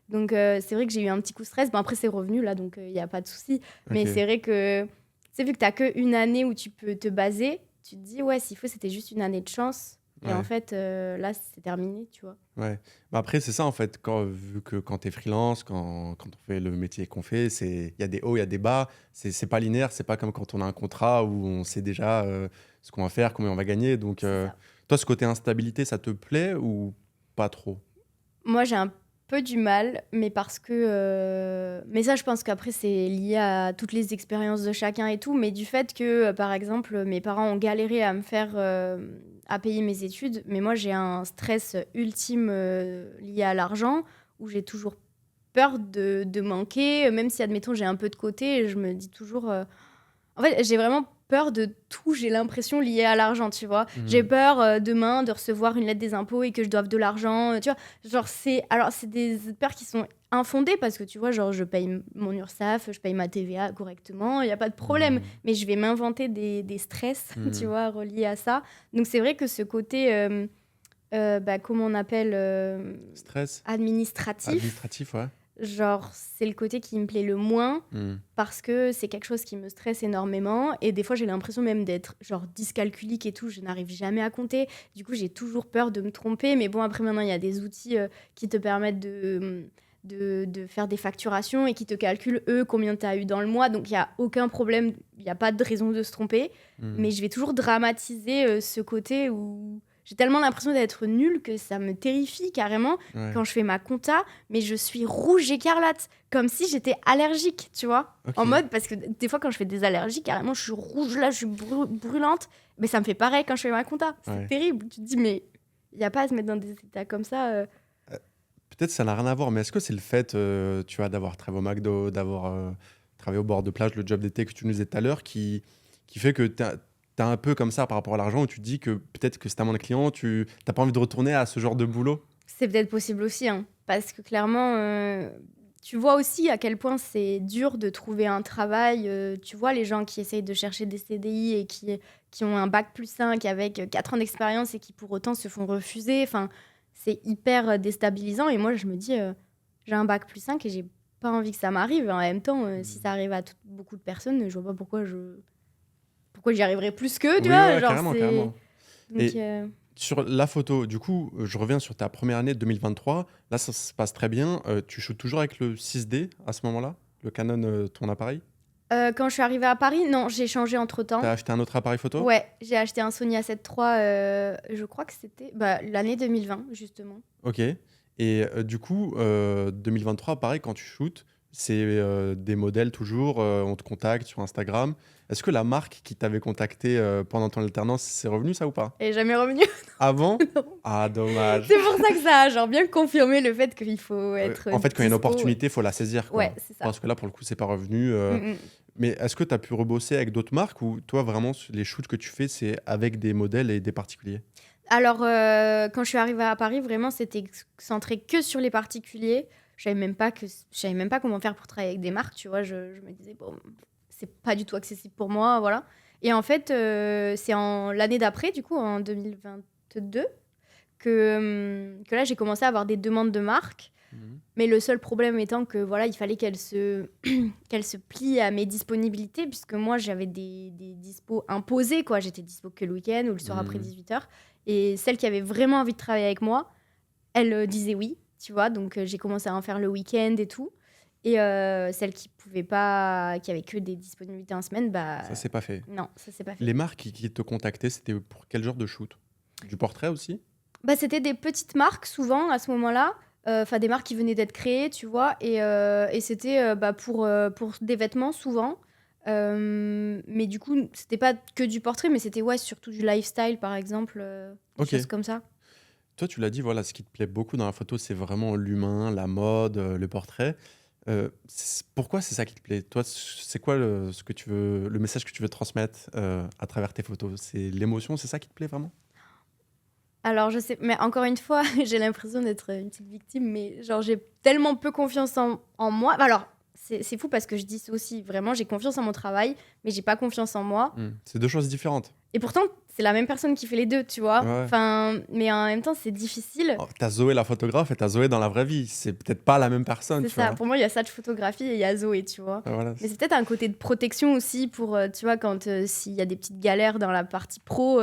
Donc, c'est vrai que j'ai eu un petit coup de stress. Bon, après, c'est revenu là, donc il n'y a pas de souci. Mais Ok. c'est vrai que, tu sais, vu que tu n'as qu'une année où tu peux te baser, tu te dis, ouais, s'il faut, c'était juste une année de chance. Et Ouais. en fait, là, c'est terminé, tu vois. Ouais. Mais après, c'est ça en fait. Vu que quand tu es freelance, quand on fait le métier qu'on fait, il y a des hauts, il y a des bas. C'est pas linéaire. C'est pas comme quand on a un contrat où on sait déjà ce qu'on va faire, combien on va gagner. Donc, C'est ça. toi, ce côté instabilité, ça te plaît ou pas trop? Moi, j'ai un peu du mal, mais parce que... Mais ça, je pense qu'après, c'est lié à toutes les expériences de chacun et tout. Mais du fait que, par exemple, mes parents ont galéré à me faire... à payer mes études. Mais moi, j'ai un stress ultime lié à l'argent, où j'ai toujours peur de manquer. Même si, admettons, j'ai un peu de côté, je me dis toujours... En fait, j'ai vraiment peur de tout, j'ai l'impression, lié à l'argent, tu vois. J'ai peur demain de recevoir une lettre des impôts et que je doive de l'argent, tu vois. Genre, c'est des peurs qui sont infondées parce que, tu vois, genre, je paye mon URSSAF, je paye ma TVA correctement, il n'y a pas de problème. Mais je vais m'inventer des stress, tu vois, reliés à ça. Donc, c'est vrai que ce côté, comment on appelle Stress administratif, administratif, ouais. genre, c'est le côté qui me plaît le moins parce que c'est quelque chose qui me stresse énormément et des fois j'ai l'impression même d'être genre dyscalculique et tout, je n'arrive jamais à compter. Du coup, j'ai toujours peur de me tromper, mais bon, après maintenant il y a des outils qui te permettent de faire des facturations et qui te calculent eux combien tu as eu dans le mois, donc il y a aucun problème, il y a pas de raison de se tromper, mais je vais toujours dramatiser ce côté où j'ai tellement l'impression d'être nulle que ça me terrifie carrément quand je fais ma compta, mais je suis rouge écarlate, comme si j'étais allergique, tu vois. En mode, parce que des fois quand je fais des allergies, carrément je suis rouge là, je suis brûlante, mais ça me fait pareil quand je fais ma compta. C'est terrible, tu te dis mais il n'y a pas à se mettre dans des états comme ça. Peut-être ça n'a rien à voir, mais est-ce que c'est le fait, tu vois, d'avoir travaillé au McDo, d'avoir travaillé au bord de plage, le job d'été que tu nous disais tout à l'heure, qui fait que t'es un peu comme ça par rapport à l'argent, où tu te dis que peut-être que si t'as moins de clients, tu n'as pas envie de retourner à ce genre de boulot? C'est peut-être possible aussi, hein, parce que clairement, tu vois aussi à quel point c'est dur de trouver un travail. Tu vois les gens qui essayent de chercher des CDI et qui ont un bac+5 avec 4 ans d'expérience et qui pour autant se font refuser. Enfin, c'est hyper déstabilisant. Et moi, je me dis, j'ai un bac+5 et j'ai pas envie que ça m'arrive. En même temps, si ça arrive à beaucoup de personnes, je vois pas pourquoi j'y arriverais plus qu'eux, tu Oui, vois. ouais, Genre, carrément, carrément. Donc, Et sur la photo, du coup, je reviens sur ta première année de 2023. Là, ça se passe très bien. Tu shootes toujours avec le 6D à ce moment-là, le Canon, ton appareil? quand je suis arrivée à Paris, non, j'ai changé Tu entre-temps. as acheté un autre appareil photo? Ouais, j'ai acheté un Sony A7 III, je crois que c'était l'année 2020, justement. Ok. Et du coup, 2023, pareil, quand tu shootes, c'est des modèles toujours, on te contacte sur Instagram. Est-ce que la marque qui t'avait contacté pendant ton alternance, c'est revenu ça ou pas? Et jamais revenu. Avant? Non. Ah, dommage. C'est pour ça que ça a genre bien confirmé le fait qu'il faut être En fait, quand il y a une dispo. opportunité, il faut la saisir, quoi. Ouais, c'est ça. Parce que là, pour le coup, c'est pas revenu. Mm, mm. Mais est-ce que tu as pu rebosser avec d'autres marques ou toi, vraiment, les shoots que tu fais, c'est avec des modèles et des particuliers? Alors, quand je suis arrivée à Paris, vraiment, c'était centré que sur les particuliers. Je savais même pas comment faire pour travailler avec des marques, tu vois. Je me disais, bon, c'est pas du tout accessible pour moi, voilà. Et en fait, c'est l'année d'après, du coup, en 2022, que là, j'ai commencé à avoir des demandes de marques. Mais le seul problème étant que voilà, il fallait qu'elle se plie à mes disponibilités, puisque moi, j'avais des dispos imposés, quoi. J'étais dispo que le week-end ou le soir après 18h. Et celle qui avait vraiment envie de travailler avec moi, elle disait oui, tu vois. Donc, j'ai commencé à en faire le week-end et tout. Et celle qui pouvait pas, qui avait que des disponibilités en semaine, bah Ça, c'est pas fait. non, ça s'est pas fait. Les marques qui te contactaient, c'était pour quel genre de shoot? Du portrait aussi? Bah, c'était des petites marques, souvent, à ce moment-là. Enfin, des marques qui venaient d'être créées, tu vois. Et c'était pour des vêtements, souvent. Mais du coup, c'était pas que du portrait, mais c'était surtout du lifestyle, par exemple. Des Ok. choses comme ça. Toi, tu l'as dit, voilà, ce qui te plaît beaucoup dans la photo, c'est vraiment l'humain, la mode, le portrait. Pourquoi c'est ça qui te plaît? Toi, c'est quoi ce que tu veux, le message que tu veux transmettre à travers tes photos? C'est l'émotion, c'est ça qui te plaît vraiment? Alors, je sais, mais encore une fois, j'ai l'impression d'être une petite victime, mais genre, j'ai tellement peu confiance en moi. Alors, c'est fou parce que je dis ça aussi, vraiment, j'ai confiance en mon travail, mais j'ai pas confiance en moi. C'est deux choses différentes. Et pourtant, c'est la même personne qui fait les deux, tu vois. Ouais. Enfin, mais en même temps, c'est difficile. Oh, t'as Zoé la photographe et t'as Zoé dans la vraie vie. C'est peut-être pas la même personne, C'est tu ça. vois. Pour moi, il y a Sage Photographie et il y a Zoé, tu vois. Voilà. Mais c'est peut-être un côté de protection aussi pour, tu vois, quand s'il y a des petites galères dans la partie pro,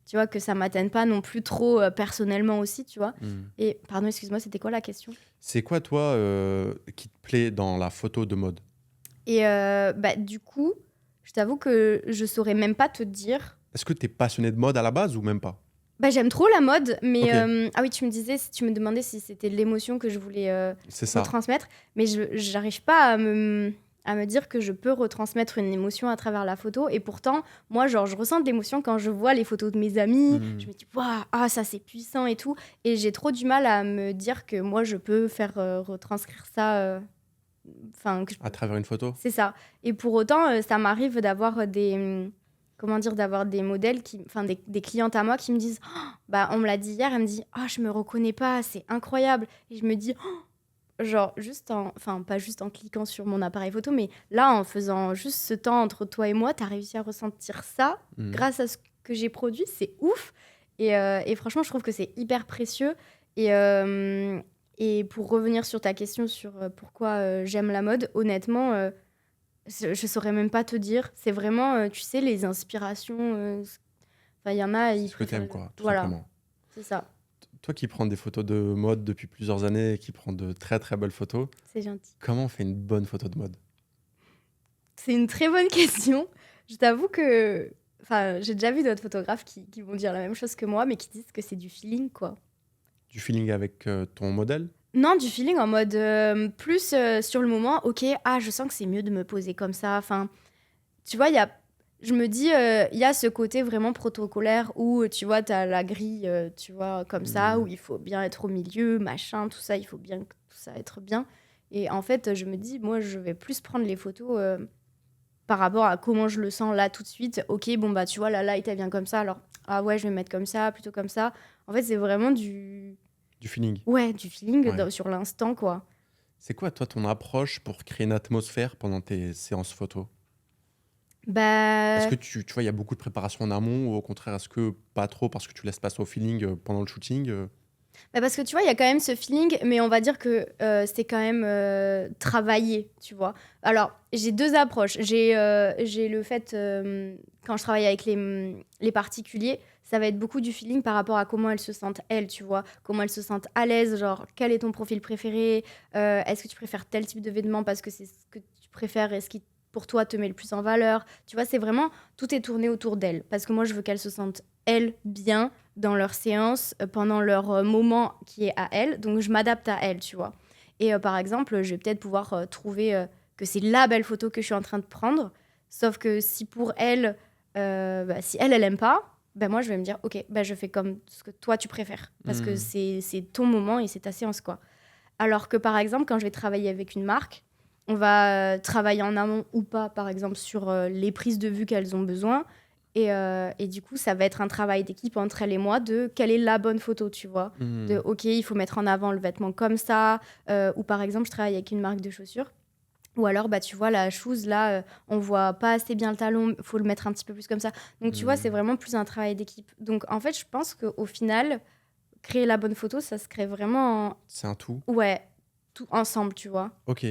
tu vois, que ça m'atteigne pas non plus trop personnellement aussi, tu vois. Et pardon, excuse-moi, c'était quoi la question? C'est quoi, toi, qui te plaît dans la photo de mode? Et du coup, je t'avoue que je saurais même pas te dire. Est-ce que t'es passionné de mode à la base ou même pas? Bah, j'aime trop la mode, mais Ok, ah oui, tu me demandais si c'était l'émotion que je voulais c'est ça. retransmettre, mais j'arrive pas à me dire que je peux retransmettre une émotion à travers la photo. Et pourtant, moi, genre, je ressens de l'émotion quand je vois les photos de mes amis. Je Hmm. me dis, waouh, ah, ça c'est puissant et tout. Et j'ai trop du mal à me dire que moi, je peux faire retranscrire ça. Enfin, que je À peux travers une photo. c'est ça. Et pour autant, ça m'arrive d'avoir comment dire, d'avoir des modèles enfin des clientes à moi qui me disent, oh, bah on me l'a dit hier, elle me dit, ah je me reconnais pas, c'est incroyable. Et je me dis, oh, genre enfin pas juste en cliquant sur mon appareil photo, mais là en faisant juste ce temps entre toi et moi, t'as réussi à ressentir ça Hmm. grâce à ce que j'ai produit, c'est ouf. Et franchement, je trouve que c'est hyper précieux. Et, et pour revenir sur ta question sur pourquoi j'aime la mode, honnêtement, je saurais même pas te dire. C'est vraiment, tu sais, les inspirations. Enfin, il y en a, C'est ils ce que préfèrent. t'aimes, quoi, tout Voilà, simplement. c'est ça. Toi qui prends des photos de mode depuis plusieurs années et qui prends de très très belles photos, C'est gentil. comment on fait une bonne photo de mode? C'est une très bonne question. Je t'avoue que. Enfin, j'ai déjà vu d'autres photographes qui vont dire la même chose que moi, mais qui disent que c'est du feeling, quoi. Du feeling avec ton modèle? Non, du feeling en mode plus sur le moment, ok, ah, je sens que c'est mieux de me poser comme ça. Enfin, tu vois, je me dis, il y a ce côté vraiment protocolaire où, tu vois, tu as la grille, tu vois, comme ça, Hmm. où il faut bien être au milieu, machin, tout ça, il faut bien que tout ça être bien. Et en fait, je me dis, moi, je vais plus prendre les photos par rapport à comment je le sens là tout de suite. Ok, bon, bah, tu vois, la light, elle vient comme ça, alors, ah ouais, je vais me mettre comme ça, plutôt comme ça. En fait, c'est vraiment Du feeling. ouais, du feeling Ouais. sur l'instant, quoi. C'est quoi, toi, ton approche pour créer une atmosphère pendant tes séances photo? Est-ce Bah, que tu vois, il y a beaucoup de préparation en amont ou au contraire, est-ce que pas trop parce que tu laisses passer au feeling pendant le shooting? bah, parce que tu vois, il y a quand même ce feeling, mais on va dire que c'est quand même travaillé, tu vois. Alors, j'ai deux approches. J'ai le fait, quand je travaille avec les particuliers, ça va être beaucoup du feeling par rapport à comment elles se sentent, elles, tu vois. Comment elles se sentent à l'aise, genre, quel est ton profil préféré? Est-ce que tu préfères tel type de vêtements parce que c'est ce que tu préfères et ce qui, pour toi, te met le plus en valeur? Tu vois, c'est vraiment, tout est tourné autour d'elles. Parce que moi, je veux qu'elles se sentent, elles, bien dans leur séance, pendant leur moment qui est à elles. Donc, je m'adapte à elles, tu vois. Et par exemple, je vais peut-être pouvoir trouver que c'est la belle photo que je suis en train de prendre. Sauf que si pour elle, bah, si elle aime pas, ben moi, je vais me dire, ok, ben je fais comme ce que toi, tu préfères. Parce que Hmm. c'est ton moment et c'est ta séance, quoi. Alors que par exemple, quand je vais travailler avec une marque, on va travailler en amont ou pas, par exemple, sur les prises de vue qu'elles ont besoin. Et du coup, ça va être un travail d'équipe entre elle et moi de quelle est la bonne photo, tu vois. De Hmm. OK, il faut mettre en avant le vêtement comme ça. Ou par exemple, je travaille avec une marque de chaussures. Ou alors, bah, tu vois, la chose là, on voit pas assez bien le talon, il faut le mettre un petit peu plus comme ça. Donc, tu vois, c'est Hmm. vraiment plus un travail d'équipe. Donc, en fait, je pense qu'au final, créer la bonne photo, ça se crée vraiment C'est un tout. ouais, tout ensemble, tu vois? Ok.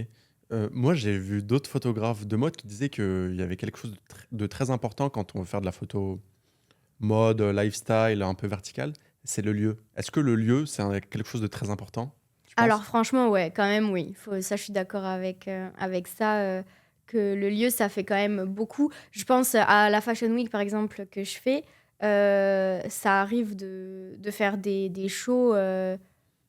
Moi, j'ai vu d'autres photographes de mode qui disaient qu'il y avait quelque chose de très important quand on veut faire de la photo mode, lifestyle, un peu vertical, c'est le lieu. Est-ce que le lieu, c'est quelque chose de très important, tu Alors penses? franchement, ouais, quand même, oui. Ça, je suis d'accord avec ça, que le lieu, ça fait quand même beaucoup. Je pense à la Fashion Week, par exemple, que je fais. Ça arrive de faire des shows.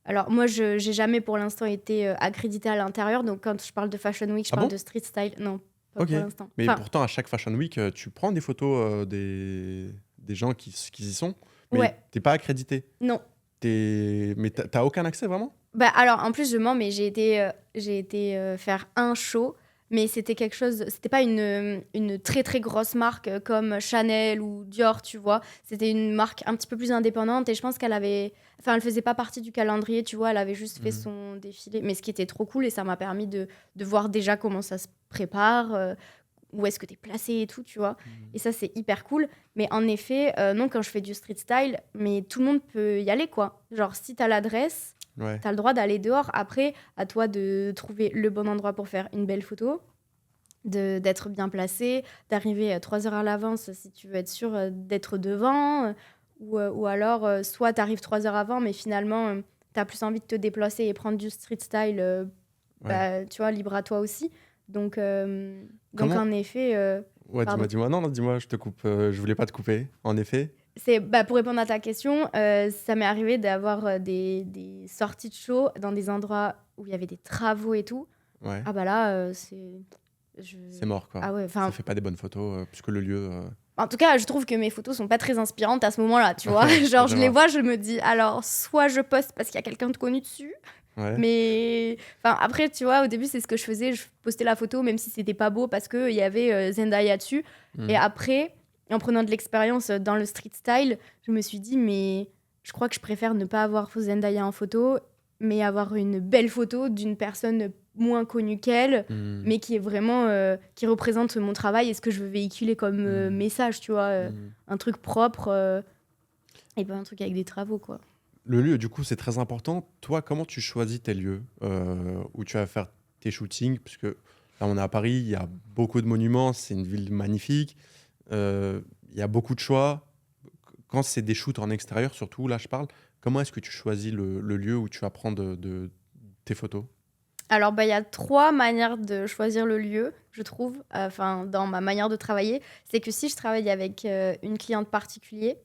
Alors moi, je j'ai jamais pour l'instant été accréditée à l'intérieur. Donc quand je parle de Fashion Week, je Ah parle bon? de street style. Non, pas Ok. pour l'instant. Mais Enfin, pourtant, à chaque Fashion Week, tu prends des photos des gens qui y sont, mais ouais, t'es pas accrédité. non. Mais t'as aucun accès vraiment? Bah, alors, en plus, je mens, mais j'ai été faire un show, mais c'était quelque chose. C'était pas une très très grosse marque comme Chanel ou Dior, tu vois. C'était une marque un petit peu plus indépendante et je pense qu'elle avait. Enfin, elle faisait pas partie du calendrier, tu vois. Elle avait juste fait Hmm. son défilé, mais ce qui était trop cool et ça m'a permis de voir déjà comment ça se prépare, où est-ce que t'es placé et tout, tu vois. Hmm. Et ça, c'est hyper cool. Mais en effet, non, quand je fais du street style, mais tout le monde peut y aller, quoi. Genre, si t'as l'adresse. Ouais. T'as le droit d'aller dehors. Après, à toi de trouver le bon endroit pour faire une belle photo, d'être bien placé, d'arriver 3 heures à l'avance si tu veux être sûr d'être devant. Ou alors, soit t'arrives 3 heures avant, mais finalement, t'as plus envie de te déplacer et prendre du street style, Ouais. bah, tu vois, libre à toi aussi. Donc Comment? en effet, Ouais, dis-moi, pardon. dis-moi. Non, non, dis-moi, je te coupe. Je voulais pas te couper. En effet. pour répondre à ta question, ça m'est arrivé d'avoir des sorties de show dans des endroits où il y avait des travaux et tout. Ouais, Ah bah là, c'est... Je... c'est mort, quoi. Ah ouais, Ça enfin, fait pas des bonnes photos, puisque le lieu. en tout cas, je trouve que mes photos sont pas très inspirantes à ce moment-là, tu vois. Ouais, Genre, je je les vois. vois, je me dis, alors, soit je poste parce qu'il y a quelqu'un de connu dessus, Ouais. mais enfin, après, tu vois, au début, c'est ce que je faisais, je postais la photo même si c'était pas beau parce qu'il y avait Zendaya dessus. Et Hmm. après, en prenant de l'expérience dans le street style, je me suis dit, mais je crois que je préfère ne pas avoir Zendaya en photo, mais avoir une belle photo d'une personne moins connue qu'elle, Hmm. mais qui est vraiment, qui représente mon travail et ce que je veux véhiculer comme Hmm. message, tu vois. Hmm. Un truc propre et pas un truc avec des travaux, quoi. Le lieu, du coup, c'est très important. Toi, comment tu choisis tes lieux où tu vas faire tes shootings? Puisque là, on est à Paris, il y a beaucoup de monuments, c'est une ville magnifique, il y a beaucoup de choix. Quand c'est des shoots en extérieur, surtout, là, je parle, comment est-ce que tu choisis le lieu où tu vas prendre tes photos? Alors, bah, il y a 3 manières de choisir le lieu, je trouve, enfin, dans ma manière de travailler. C'est que si je travaille avec, une cliente particulière,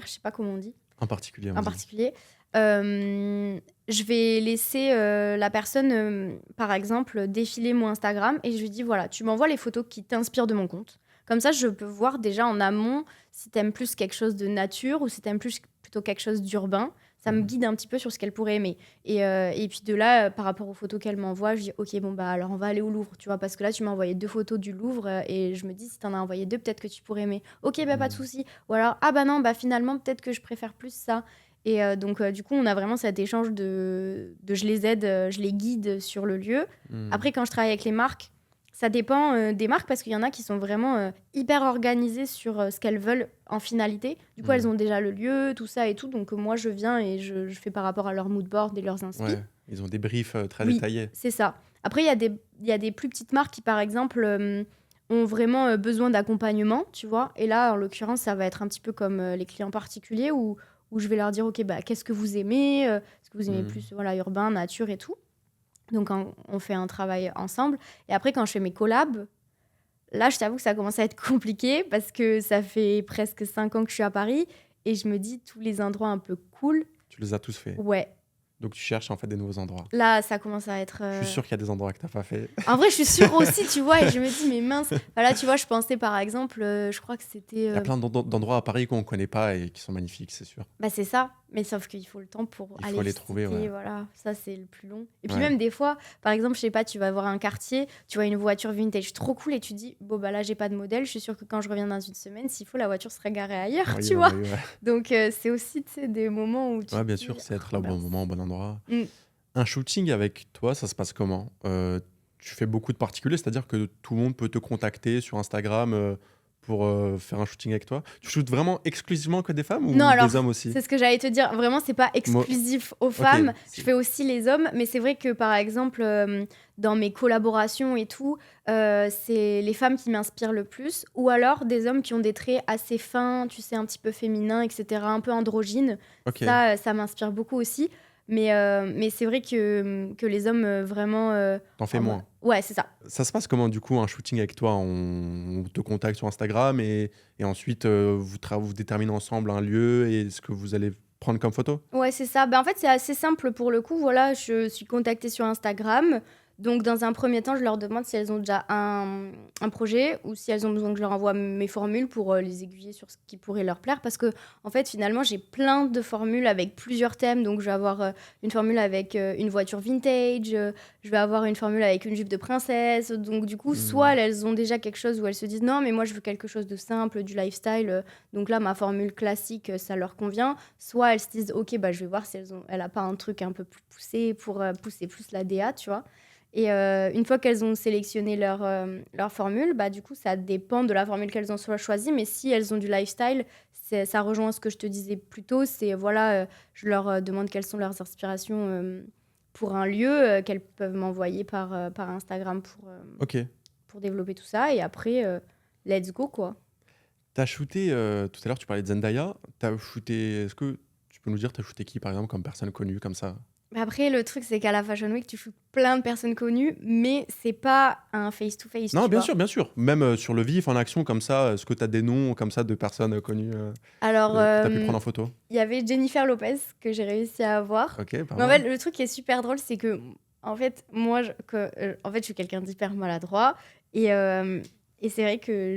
je sais pas comment on dit, En particulier, on en dit. particulier, je vais laisser, la personne, par exemple, défiler mon Instagram et je lui dis: «Voilà, tu m'envoies les photos qui t'inspirent de mon compte». Comme ça, je peux voir déjà en amont si tu aimes plus quelque chose de nature ou si tu aimes plus plutôt quelque chose d'urbain. Ça me Mhm. guide un petit peu sur ce qu'elle pourrait aimer et puis de là, par rapport aux photos qu'elle m'envoie, je dis: «OK, bon, bah, alors on va aller au Louvre», tu vois? Parce que là, tu m'as envoyé 2 photos du Louvre, et je me dis: «Si tu en as envoyé 2, peut-être que tu pourrais aimer». «OK, bah, pas de Mhm. souci» ou alors: «Ah bah, non, bah, finalement, peut-être que je préfère plus ça». Et donc, du coup, on a vraiment cet échange de je les aide, je les guide sur le lieu. Mhm. Après, quand je travaille avec les marques, ça dépend des marques parce qu'il y en a qui sont vraiment hyper organisées sur ce qu'elles veulent en finalité. Du coup, elles Mhm. ont déjà le lieu, tout ça et tout. Donc, moi, je viens et je fais par rapport à leur mood board et leurs inspi. Ouais, ils ont des briefs très Oui, détaillés. c'est ça. Après, il y a des plus petites marques qui, par exemple, ont vraiment besoin d'accompagnement, tu vois. Et là, en l'occurrence, ça va être un petit peu comme les clients particuliers où je vais leur dire, OK, bah, qu'est-ce que vous aimez? Est-ce que vous aimez Mhm. plus voilà, urbain, nature et tout? Donc, on fait un travail ensemble. Et après, quand je fais mes collabs, là, je t'avoue que ça commence à être compliqué parce que ça fait presque 5 ans que je suis à Paris et je me dis, tous les endroits un peu cool, Tu les as tous faits. ouais, Donc tu cherches en fait des nouveaux endroits. là, ça commence à être... Je suis sûr qu'il y a des endroits que tu n'as pas fait. En vrai, je suis sûre aussi, tu vois, et je me dis, mais mince. Enfin, là, tu vois, je pensais par exemple, je crois que c'était. Il y a plein d'endroits à Paris qu'on ne connaît pas et qui sont magnifiques, c'est sûr. Bah, c'est ça, mais sauf qu'il faut le temps pour Il faut aller les trouver, ouais. visiter, voilà. Ça, c'est le plus long. Et puis, Ouais. même des fois, par exemple, je sais pas, tu vas voir un quartier, tu vois une voiture vintage trop cool et tu dis, bon, bah là, j'ai pas de modèle, je suis sûre que quand je reviens dans une semaine, s'il faut, la voiture serait garée ailleurs, Oui, tu non, vois. mais ouais. Donc, c'est aussi, tu sais, des moments où tu Ouais, te bien dis, sûr, c'est être oh là au bon mince. moment, au bon endroit. Mm. Un shooting avec toi, ça se passe comment? Tu fais beaucoup de particuliers, c'est-à-dire que tout le monde peut te contacter sur Instagram pour faire un shooting avec toi? Tu shootes vraiment exclusivement que des femmes Non, ou des alors, hommes aussi? c'est ce que j'allais te dire. Vraiment, c'est pas Moi, exclusif aux ok. femmes. Je fais aussi les hommes, mais c'est vrai que, par exemple, dans mes collaborations et tout, c'est les femmes qui m'inspirent le plus, ou alors des hommes qui ont des traits assez fins, tu sais, un petit peu féminins, etc., un peu androgynes. Ok, Ça m'inspire beaucoup aussi. Mais c'est vrai que les hommes, vraiment, t'en fais en mode... moins. Ouais, c'est ça. Ça se passe comment du coup un shooting avec toi? On te contacte sur Instagram et ensuite vous déterminez ensemble un lieu et ce que vous allez prendre comme photo? Ouais, c'est ça. Ben en fait, c'est assez simple pour le coup. Voilà, je suis contactée sur Instagram. Donc, dans un premier temps, je leur demande si elles ont déjà un projet ou si elles ont besoin que je leur envoie mes formules pour les aiguiller sur ce qui pourrait leur plaire. Parce que, en fait, finalement, j'ai plein de formules avec plusieurs thèmes. Donc, je vais avoir une formule avec une voiture vintage, je vais avoir une formule avec une jupe de princesse. Donc, du coup, soit Hmm. elles ont déjà quelque chose où elles se disent non, mais moi, je veux quelque chose de simple, du lifestyle. Donc là, ma formule classique, ça leur convient. Soit elles se disent, ok, bah, je vais voir si elle a pas un truc un peu plus poussé pour pousser plus la DA, tu vois. Et une fois qu'elles ont sélectionné leur formule, bah, du coup, ça dépend de la formule qu'elles ont choisie. Mais si elles ont du lifestyle, ça rejoint ce que je te disais plus tôt. C'est, voilà, je leur demande quelles sont leurs inspirations pour un lieu qu'elles peuvent m'envoyer par Instagram Ok. pour développer tout ça. Et après, let's go, quoi. T'as shooté, tout à l'heure tu parlais de Zendaya, t'as shooté, est-ce que tu peux nous dire t'as shooté qui par exemple comme personne connue comme ça? Après, le truc, c'est qu'à la Fashion Week, tu shootes plein de personnes connues, mais c'est pas un face-to-face, Non, tu bien vois. sûr, bien sûr. Même sur le vif, en action, comme ça, est-ce que tu as des noms comme ça de personnes connues Alors, que tu as pu prendre en photo? il y avait Jennifer Lopez que j'ai réussi à avoir. Ok, pas Mais en fait, mal. le truc qui est super drôle, c'est que, en fait, moi, en fait, je suis quelqu'un d'hyper maladroit. Et, euh, et c'est vrai que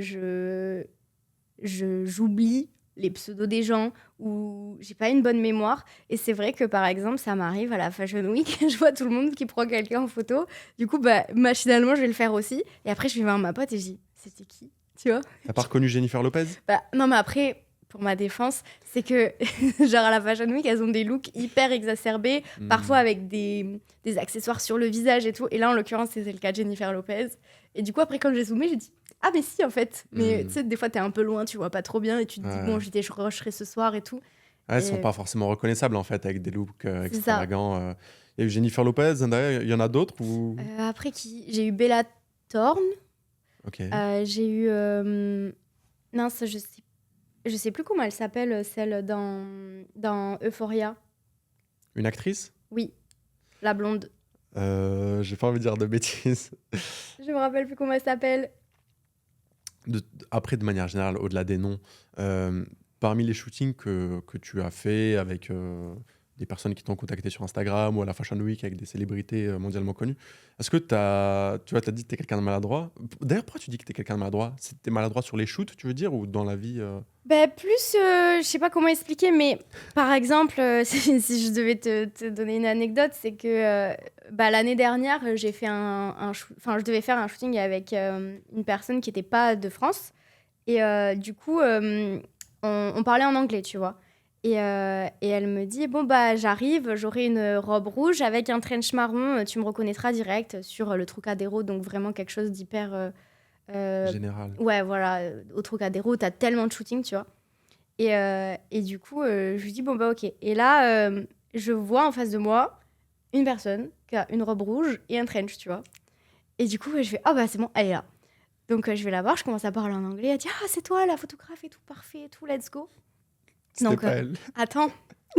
j'oublie les pseudos des gens ou j'ai pas une bonne mémoire. Et c'est vrai que, par exemple, ça m'arrive à la Fashion Week, je vois tout le monde qui prend quelqu'un en photo. Du coup, bah, machinalement, je vais le faire aussi. Et après, je vais voir ma pote et je dis, c'était qui? Tu vois? T'as pas reconnu Jennifer Lopez? Bah, non, mais après, pour ma défense, c'est que, genre, à la Fashion Week, elles ont des looks hyper exacerbés, parfois Hmm. avec des accessoires sur le visage et tout. Et là, en l'occurrence, c'était le cas de Jennifer Lopez. Et du coup, après, quand j'ai zoomé, j'ai dit, ah, mais si, en fait. Mais tu Hmm. sais, des fois, t'es un peu loin, tu vois pas trop bien, et tu te dis, bon, Ouais. je rusherai ce soir et tout. Ouais, elles sont Et pas forcément reconnaissables en fait, avec des looks c'est ça. extravagants. Il y a eu Jennifer Lopez, Zendaya, il y en a d'autres ou... Après, j'ai eu Bella Thorne. Ok. J'ai eu. Mince, je sais plus comment elle s'appelle, celle dans Euphoria. Une actrice? Oui, la blonde. J'ai pas envie de dire de bêtises. Je me rappelle plus comment elle s'appelle. Après, de manière générale, au-delà des noms, euh, parmi les shootings que tu as fait avec des personnes qui t'ont contacté sur Instagram ou à la Fashion Week avec des célébrités mondialement connues, est-ce que tu as dit que tu es quelqu'un de maladroit? D'ailleurs, pourquoi tu dis que tu es quelqu'un de maladroit? T'es maladroit sur les shoots, tu veux dire, ou dans la vie Ben, plus, je sais pas comment expliquer, mais par exemple, si je devais te donner une anecdote, c'est que bah, l'année dernière, j'ai fait enfin, je devais faire un shooting avec une personne qui n'était pas de France. Et du coup, on parlait en anglais, tu vois. Et elle me dit, bon, bah, j'arrive, j'aurai une robe rouge avec un trench marron, tu me reconnaîtras direct sur le Trocadéro, donc vraiment quelque chose d'hyper... euh, générale? ouais, voilà, au Trocadéro, t'as tellement de shooting, tu vois. Et du coup, je lui dis, bon, bah, ok. Et là, je vois en face de moi une personne qui a une robe rouge et un trench, tu vois. Et du coup, je fais, ah, bah, c'est bon, elle est là. Donc, je vais la voir, je commence à parler en anglais. Elle dit, ah, c'est toi, la photographe et tout, parfait et tout, let's go. C'était Donc, pas elle. attends.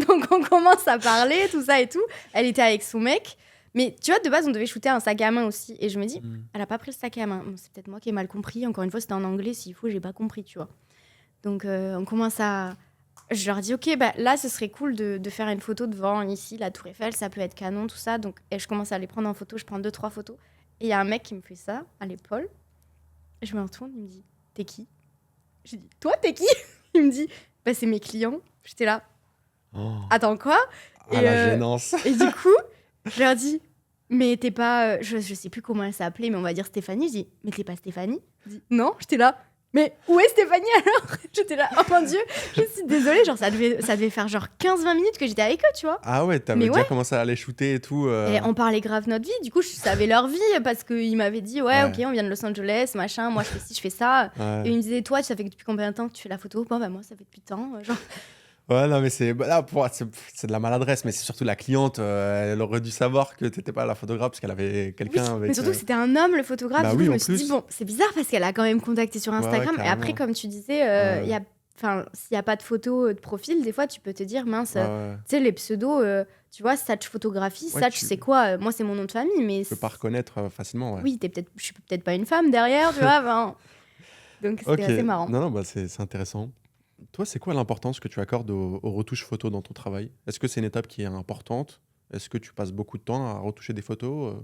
Donc, on commence à parler, tout ça et tout. Elle était avec son mec. Mais tu vois, de base, on devait shooter un sac à main aussi. Et je me dis, Hmm. elle a pas pris le sac à main. Bon, c'est peut-être moi qui ai mal compris. Encore une fois, c'était en anglais. S'il faut, j'ai pas compris, tu vois. Donc, on commence à. Je leur dis, ok, bah, là, ce serait cool de faire une photo devant ici, la Tour Eiffel, ça peut être canon, tout ça. Donc, et je commence à les prendre en photo. Je prends 2, 3 photos. Et il y a un mec qui me fait ça à l'épaule. Je me retourne, il me dit, t'es qui? Je dis, toi, t'es qui? Il me dit, bah, c'est mes clients. J'étais là, Oh. attends, quoi? Ah, Et, la euh, gênance. et du coup, je leur dis, mais t'es pas. Je sais plus comment elle s'appelait, mais on va dire Stéphanie. Je dis, mais t'es pas Stéphanie? Elle dit, non, j'étais là. Mais où est Stéphanie alors? J'étais là, oh mon dieu, je suis désolée, genre ça devait faire genre 15-20 minutes que j'étais avec eux, tu vois. Ah ouais, t'avais Mais déjà ouais, commencé à les shooter et tout. et on parlait grave notre vie, du coup je savais leur vie parce qu'ils m'avaient dit, ouais, ok, Ouais, on vient de Los Angeles, machin, moi je fais ci, je fais ça. Et ouais. ils me disaient, toi, ça fait depuis combien de temps que tu fais la photo? Bon, bah moi, ça fait depuis tant. Genre, Ouais, non, mais c'est bah, là, c'est de la maladresse, mais c'est surtout la cliente. Elle aurait dû savoir que t'étais pas la photographe parce qu'elle avait oui, quelqu'un mais avec. surtout que c'était un homme, le photographe. Bah Du coup, oui, je en me suis dit, plus. bon, c'est bizarre parce qu'elle a quand même contacté sur Ouais, ouais, Instagram. Et après, carrément. comme tu disais, Ouais, enfin, s'il n'y a pas de photo de profil, des fois, tu peux te dire, mince, ouais, ouais. tu sais, les pseudos, tu vois, Satch Photographie, Ouais, Satch, c'est quoi? Moi, c'est mon nom de famille, mais tu peux pas reconnaître facilement, ouais. oui, je suis peut-être pas une femme derrière, tu vois. Enfin, donc, c'était Ok, assez marrant. non, non, bah c'est intéressant. Toi, c'est quoi l'importance que tu accordes aux retouches photos dans ton travail? Est-ce que c'est une étape qui est importante? Est-ce que tu passes beaucoup de temps à retoucher des photos?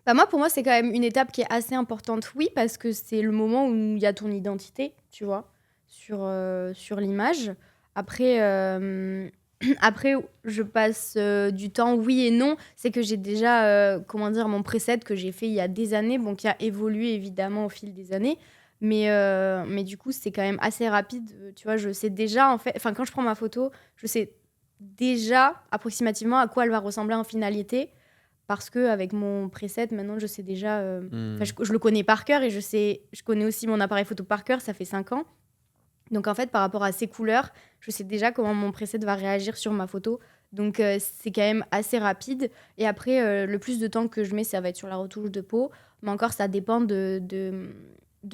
Bah, moi, pour moi, c'est quand même une étape qui est assez importante, oui, parce que c'est le moment où il y a ton identité, tu vois, sur l'image. Après, après, je passe du temps, oui et non. C'est que j'ai déjà, comment dire, mon preset que j'ai fait il y a des années, bon, qui a évolué évidemment au fil des années. Mais du coup, c'est quand même assez rapide. Tu vois, je sais déjà, en fait, enfin, quand je prends ma photo, je sais déjà approximativement à quoi elle va ressembler en finalité. Parce que avec mon preset, maintenant, je sais déjà. Enfin, Hmm. je le connais par cœur et je connais aussi mon appareil photo par cœur. Ça fait 5 ans. Donc, en fait, par rapport à ces couleurs, je sais déjà comment mon preset va réagir sur ma photo. Donc, c'est quand même assez rapide. Et après, le plus de temps que je mets, ça va être sur la retouche de peau. Mais encore, ça dépend de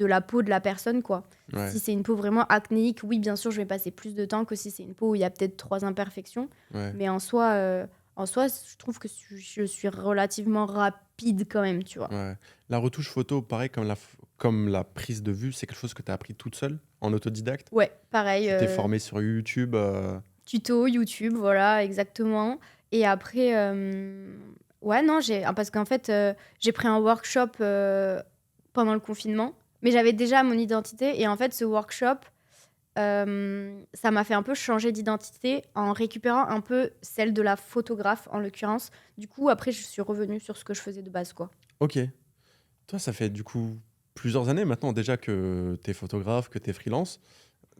la peau de la personne, quoi. Ouais, Si c'est une peau vraiment acnéique, oui, bien sûr, je vais passer plus de temps que si c'est une peau où il y a peut-être 3 imperfections. ouais. Mais en soi, en soi, je trouve que je suis relativement rapide quand même, tu vois. Ouais. La retouche photo, pareil, comme la prise de vue, c'est quelque chose que tu as appris toute seule, en autodidacte? Ouais, pareil, Tu t'es formée sur YouTube? tuto YouTube, voilà, exactement. Et après, ouais, non, parce qu'en fait, j'ai pris un workshop pendant le confinement, mais j'avais déjà mon identité. Et en fait, ce workshop, ça m'a fait un peu changer d'identité en récupérant un peu celle de la photographe, en l'occurrence. Du coup, après, je suis revenue sur ce que je faisais de base, quoi. Ok. Toi, ça fait du coup plusieurs années maintenant déjà que tu es photographe, que tu es freelance.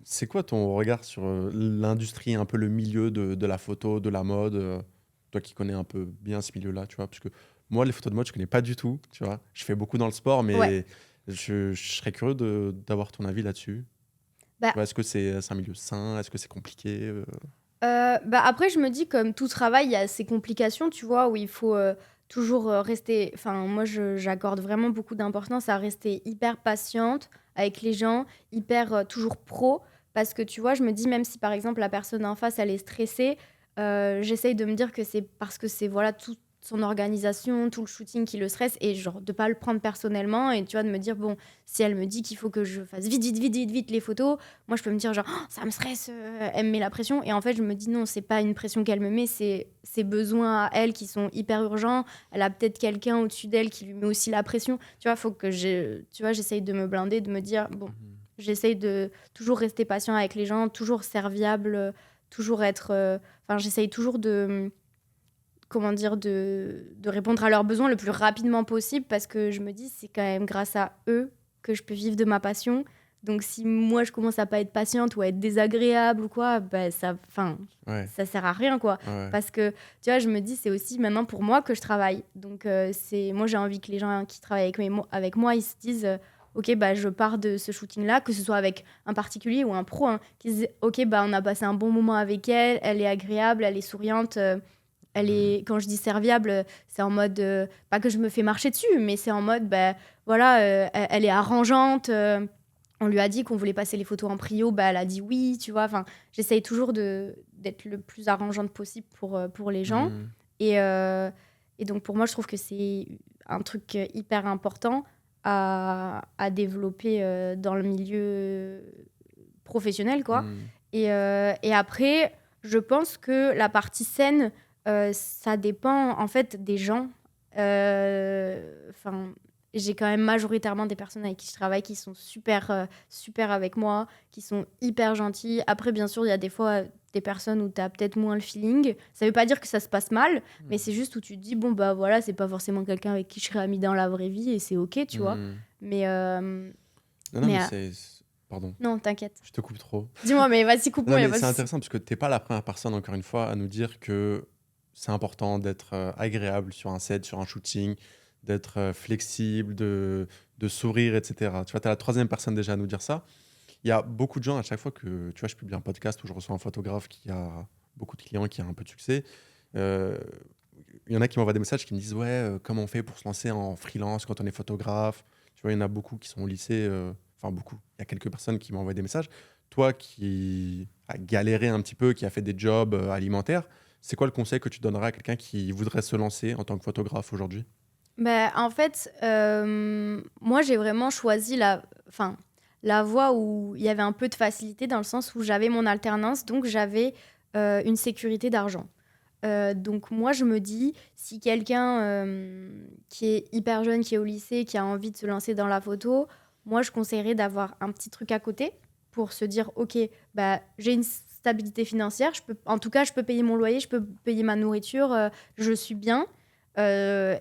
C'est quoi ton regard sur l'industrie, un peu le milieu de la photo, de la mode toi qui connais un peu bien ce milieu-là, tu vois? Parce que moi, les photos de mode, je connais pas du tout, tu vois? Je fais beaucoup dans le sport, Ouais. mais je serais curieux d'avoir ton avis là-dessus. Tu Bah, vois, est-ce que c'est un milieu sain? Est-ce que c'est compliqué? bah après, je me dis, comme tout travail, il y a ses complications, tu vois, où il faut toujours rester. Enfin, moi, j'accorde vraiment beaucoup d'importance à rester hyper patiente avec les gens, hyper toujours pro. Parce que, tu vois, je me dis, même si par exemple la personne en face, elle est stressée, j'essaye de me dire que c'est parce que c'est voilà, toute son organisation, tout le shooting qui le stresse, et genre de pas le prendre personnellement, et tu vois, de me dire, bon, si elle me dit qu'il faut que je fasse vite, vite, vite, vite, vite les photos, moi je peux me dire, genre, oh, ça me stresse, elle me met la pression. Et en fait, je me dis, non, c'est pas une pression qu'elle me met, c'est ses besoins à elle qui sont hyper urgents. Elle a peut-être quelqu'un au-dessus d'elle qui lui met aussi la pression. Tu vois, faut que tu vois, j'essaye de me blinder, de me dire, bon, Mhm. j'essaye de toujours rester patient avec les gens, toujours serviable, toujours être. Enfin, j'essaye toujours de. Comment dire, de répondre à leurs besoins le plus rapidement possible, parce que je me dis, c'est quand même grâce à eux que je peux vivre de ma passion. Donc si moi je commence à pas être patiente ou à être désagréable ou quoi, bah Ouais, ça sert à rien, quoi. ouais. Parce que tu vois, je me dis, c'est aussi maintenant pour moi que je travaille. Donc moi j'ai envie que les gens qui travaillent avec moi, ils se disent, ok, bah je pars de ce shooting là, que ce soit avec un particulier ou un pro, hein, qui se disent, ok, bah on a passé un bon moment avec elle, elle est agréable, elle est souriante. Elle Mhm. est, quand je dis serviable, c'est en mode, pas que je me fais marcher dessus, mais c'est en mode, bah, voilà, elle est arrangeante. On lui a dit qu'on voulait passer les photos en prio, bah, elle a dit oui, tu vois. Enfin, j'essaye toujours d'être le plus arrangeante possible pour les gens. Mhm. Et, euh, et donc, pour moi, je trouve que c'est un truc hyper important à développer dans le milieu professionnel, quoi. Mhm. Et après, je pense que la partie scène, ça dépend en fait des gens. Enfin, j'ai quand même majoritairement des personnes avec qui je travaille qui sont super, super avec moi, qui sont hyper gentilles. Après, bien sûr, il y a des fois des personnes où tu as peut-être moins le feeling. Ça veut pas dire que ça se passe mal, mais c'est juste où tu te dis, bon, bah voilà, c'est pas forcément quelqu'un avec qui je serais amie dans la vraie vie, et c'est ok, tu vois. Mhm. Mais, Non, non, mais mais pardon, non, t'inquiète. je te coupe trop. Dis-moi, mais vas-y, coupe-moi, Non, y a mais pas de c'est souci. intéressant parce que t'es pas la première personne, encore une fois, à nous dire que c'est important d'être agréable sur un set, sur un shooting, d'être flexible, de sourire, etc. Tu vois, t'es la troisième personne déjà à nous dire ça. Il y a beaucoup de gens, à chaque fois que tu vois, je publie un podcast où je reçois un photographe qui a beaucoup de clients, qui a un peu de succès, euh, il y en a qui m'envoient des messages qui me disent, ouais, comment on fait pour se lancer en freelance quand on est photographe? Tu vois, il y en a beaucoup qui sont au lycée, enfin beaucoup. Il y a quelques personnes qui m'envoient des messages. Toi qui as galéré un petit peu, qui a fait des jobs alimentaires, c'est quoi le conseil que tu donnerais à quelqu'un qui voudrait se lancer en tant que photographe aujourd'hui? Bah, en fait, moi, j'ai vraiment choisi enfin, la voie où il y avait un peu de facilité, dans le sens où j'avais mon alternance, donc j'avais une sécurité d'argent. Donc moi, je me dis, si quelqu'un qui est hyper jeune, qui est au lycée, qui a envie de se lancer dans la photo, moi, je conseillerais d'avoir un petit truc à côté pour se dire, ok, bah, j'ai une stabilité financière, en tout cas, je peux payer mon loyer, je peux payer ma nourriture, je suis bien. Euh,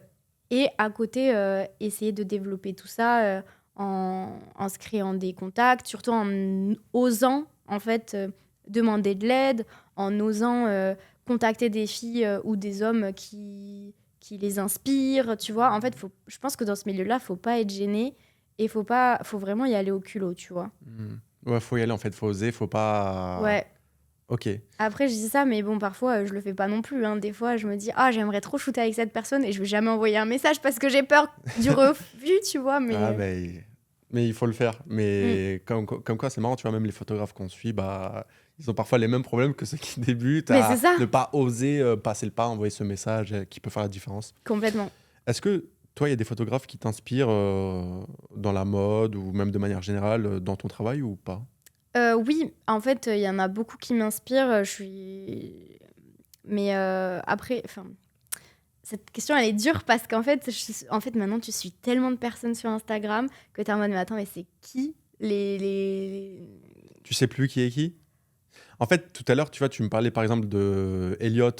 et à côté, essayer de développer tout ça en se créant des contacts, surtout en osant, en fait, demander de l'aide, en osant contacter des filles ou des hommes qui les inspirent, tu vois. En fait, je pense que dans ce milieu-là, faut pas être gêné, et faut vraiment y aller au culot, tu vois. Hmm. Ouais, faut y aller en fait, faut oser, faut pas. Ouais. Ok. Après, je dis ça, mais bon, parfois, je le fais pas non plus, hein. Des fois, je me dis, ah, j'aimerais trop shooter avec cette personne, et je vais jamais envoyer un message parce que j'ai peur du refus, tu vois. Ah Mais ben Mais il faut le faire. Mm. Mais comme quoi, c'est marrant, tu vois, même les photographes qu'on suit, bah, ils ont parfois les mêmes problèmes que ceux qui débutent Mais c'est à ça, ne pas oser passer le pas, envoyer ce message qui peut faire la différence. complètement. Est-ce que toi, il y a des photographes qui t'inspirent dans la mode ou même de manière générale dans ton travail ou pas? Oui, en fait, il y en a beaucoup qui m'inspirent. Je suis. Mais après, enfin, cette question, elle est dure parce qu'en fait, en fait, maintenant, tu suis tellement de personnes sur Instagram que t'es en mode, mais attends, mais c'est qui les... Tu sais plus qui est qui? En fait, tout à l'heure, tu vois, tu me parlais par exemple de Elliot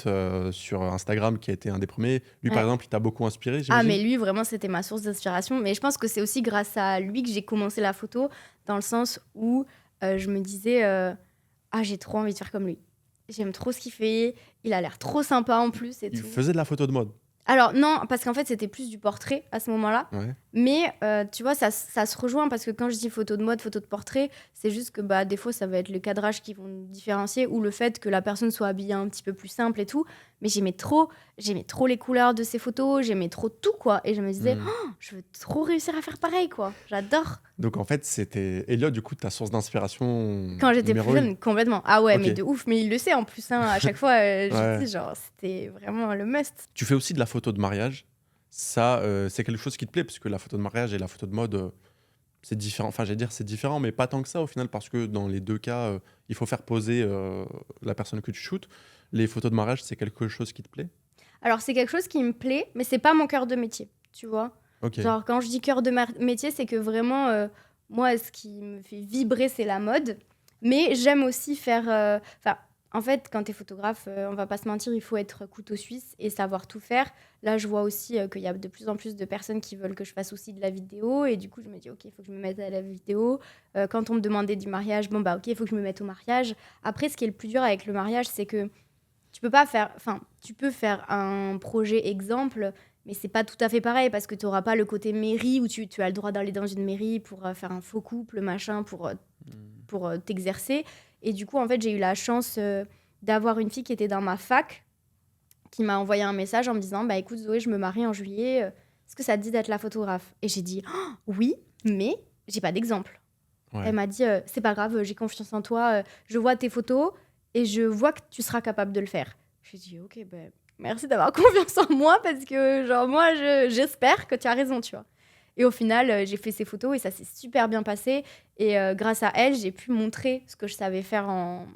sur Instagram qui a été un des premiers. Lui, par Ouais. exemple, il t'a beaucoup inspiré, Ah, j'imagine? mais lui, vraiment, c'était ma source d'inspiration. Mais je pense que c'est aussi grâce à lui que j'ai commencé la photo, dans le sens où je me disais, ah, j'ai trop envie de faire comme lui. J'aime trop ce qu'il fait. Il a l'air trop sympa en plus et Il tout. faisait de la photo de mode. Alors non, parce qu'en fait, c'était plus du portrait à ce moment-là. Ouais. Mais tu vois, ça se rejoint parce que quand je dis photo de mode, photo de portrait, c'est juste que bah, des fois, ça va être le cadrage qui vont nous différencier ou le fait que la personne soit habillée un petit peu plus simple et tout. Mais j'aimais trop les couleurs de ces photos, j'aimais trop tout, quoi. Et je me disais, Hmm. oh, je veux trop réussir à faire pareil, quoi. J'adore. Donc en fait, c'était Elliot, du coup, ta source d'inspiration Quand j'étais plus numéro une. jeune, complètement. Ah ouais, Ok. mais de ouf. Mais il le sait en plus, hein. À chaque fois, je Ouais. dis, genre, c'était vraiment le must. Tu fais aussi de la photo de mariage. Ça, c'est quelque chose qui te plaît, parce que la photo de mariage et la photo de mode, c'est différent. Enfin, j'allais dire c'est différent, mais pas tant que ça au final, parce que dans les deux cas, il faut faire poser la personne que tu shootes. Les photos de mariage, c'est quelque chose qui te plaît? Alors, c'est quelque chose qui me plaît, mais c'est pas mon cœur de métier, tu vois. Ok. Genre, quand je dis cœur de métier, c'est que vraiment, moi, ce qui me fait vibrer, c'est la mode. Mais j'aime aussi faire. Enfin, en fait, quand tu es photographe, on va pas se mentir, il faut être couteau suisse et savoir tout faire. Là, je vois aussi qu'il y a de plus en plus de personnes qui veulent que je fasse aussi de la vidéo. Et du coup, je me dis, OK, il faut que je me mette à la vidéo. Quand on me demandait du mariage, bon, bah, OK, il faut que je me mette au mariage. Après, ce qui est le plus dur avec le mariage, c'est que tu peux pas faire. Enfin, tu peux faire un projet exemple, mais c'est pas tout à fait pareil parce que tu n'auras pas le côté mairie où tu as le droit d'aller dans une mairie pour faire un faux couple, machin, pour t'exercer. Et du coup, en fait, j'ai eu la chance d'avoir une fille qui était dans ma fac qui m'a envoyé un message en me disant bah écoute Zoé, je me marie en juillet, est-ce que ça te dit d'être la photographe? Et j'ai dit oh, oui, mais j'ai pas d'exemple. Ouais. Elle m'a dit c'est pas grave, j'ai confiance en toi, je vois tes photos et je vois que tu seras capable de le faire. J'ai dit ok, ben merci d'avoir confiance en moi parce que genre moi j'espère que tu as raison, tu vois. Et au final, j'ai fait ces photos et ça s'est super bien passé. Et grâce à elle, j'ai pu montrer ce que je savais faire en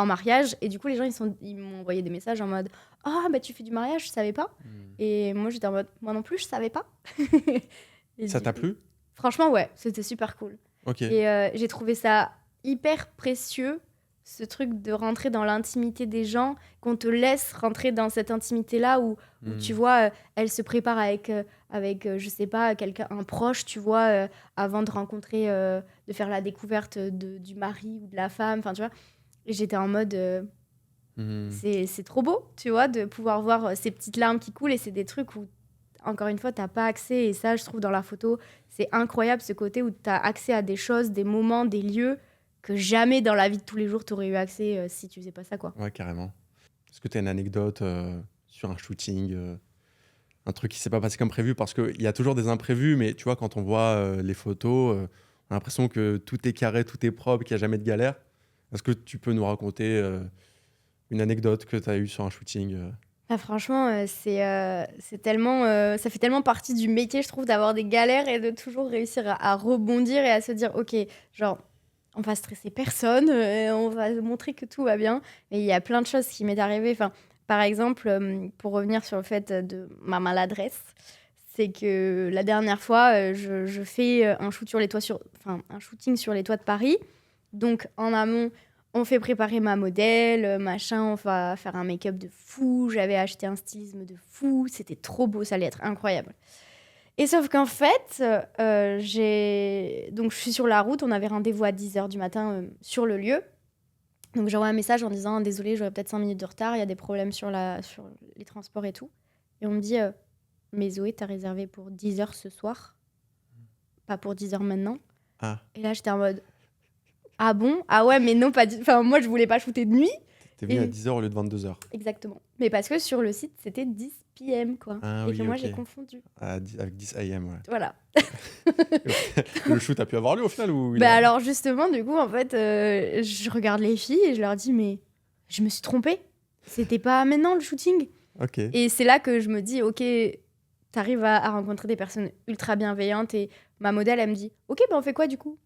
mariage. Et du coup, les gens, ils m'ont envoyé des messages en mode ah, bah tu fais du mariage, je savais pas. Hmm. Et moi, j'étais en mode moi non plus, je savais pas. Et Ça du t'a coup, plu? franchement, ouais, c'était super cool. Ok. Et j'ai trouvé ça hyper précieux, ce truc de rentrer dans l'intimité des gens, qu'on te laisse rentrer dans cette intimité-là où tu Hmm. vois, elle se prépare avec je sais pas, un proche, tu vois, avant de rencontrer, de faire la découverte du mari ou de la femme, enfin, tu vois. Et j'étais en mode, Hmm. c'est trop beau, tu vois, de pouvoir voir ces petites larmes qui coulent et c'est des trucs où encore une fois, t'as pas accès. Et ça, je trouve, dans la photo, c'est incroyable ce côté où t'as accès à des choses, des moments, des lieux que jamais dans la vie de tous les jours t'aurais eu accès si tu faisais pas ça, quoi. Ouais, carrément. Est-ce que tu as une anecdote sur un shooting, un truc qui s'est pas passé comme prévu? Parce qu'il y a toujours des imprévus, mais tu vois, quand on voit les photos, on a l'impression que tout est carré, tout est propre, qu'il n'y a jamais de galère. Est-ce que tu peux nous raconter une anecdote que tu as eue sur un shooting? Ah, franchement, c'est tellement, ça fait tellement partie du métier, je trouve, d'avoir des galères et de toujours réussir à rebondir et à se dire, ok, genre, on va stresser personne, on va montrer que tout va bien. Mais il y a plein de choses qui m'est arrivé. Enfin, par exemple, pour revenir sur le fait de ma maladresse, c'est que la dernière fois, je fais un shooting sur les toits de Paris. Donc, en amont, on fait préparer ma modèle, machin, on va faire un make-up de fou. J'avais acheté un stylisme de fou. C'était trop beau, ça allait être incroyable. Et sauf qu'en fait, donc je suis sur la route, on avait rendez-vous à 10h du matin sur le lieu. Donc j'envoie un message en disant désolé, j'aurai peut-être 5 minutes de retard, il y a des problèmes sur les transports et tout. Et on me dit mais Zoé, t'as réservé pour 10h ce soir, pas pour 10h maintenant. Ah, Et là, j'étais en mode ah bon? Ah ouais, mais non, pas enfin, moi je voulais pas shooter de nuit. T'es venu à Et 10h au lieu de 22h. exactement. Mais parce que sur le site, c'était 10 p.m. quoi. Ah Et que oui, moi, ok. j'ai confondu. Avec 10 AM, ouais. Voilà. Le shoot a pu avoir lieu au final ou il Bah a... alors justement, du coup, en fait, je regarde les filles et je leur dis, mais je me suis trompée. C'était pas maintenant le shooting. Ok. Et c'est là que je me dis, ok, t'arrives à rencontrer des personnes ultra bienveillantes. Et ma modèle, elle me dit, ok, bah on fait quoi du coup?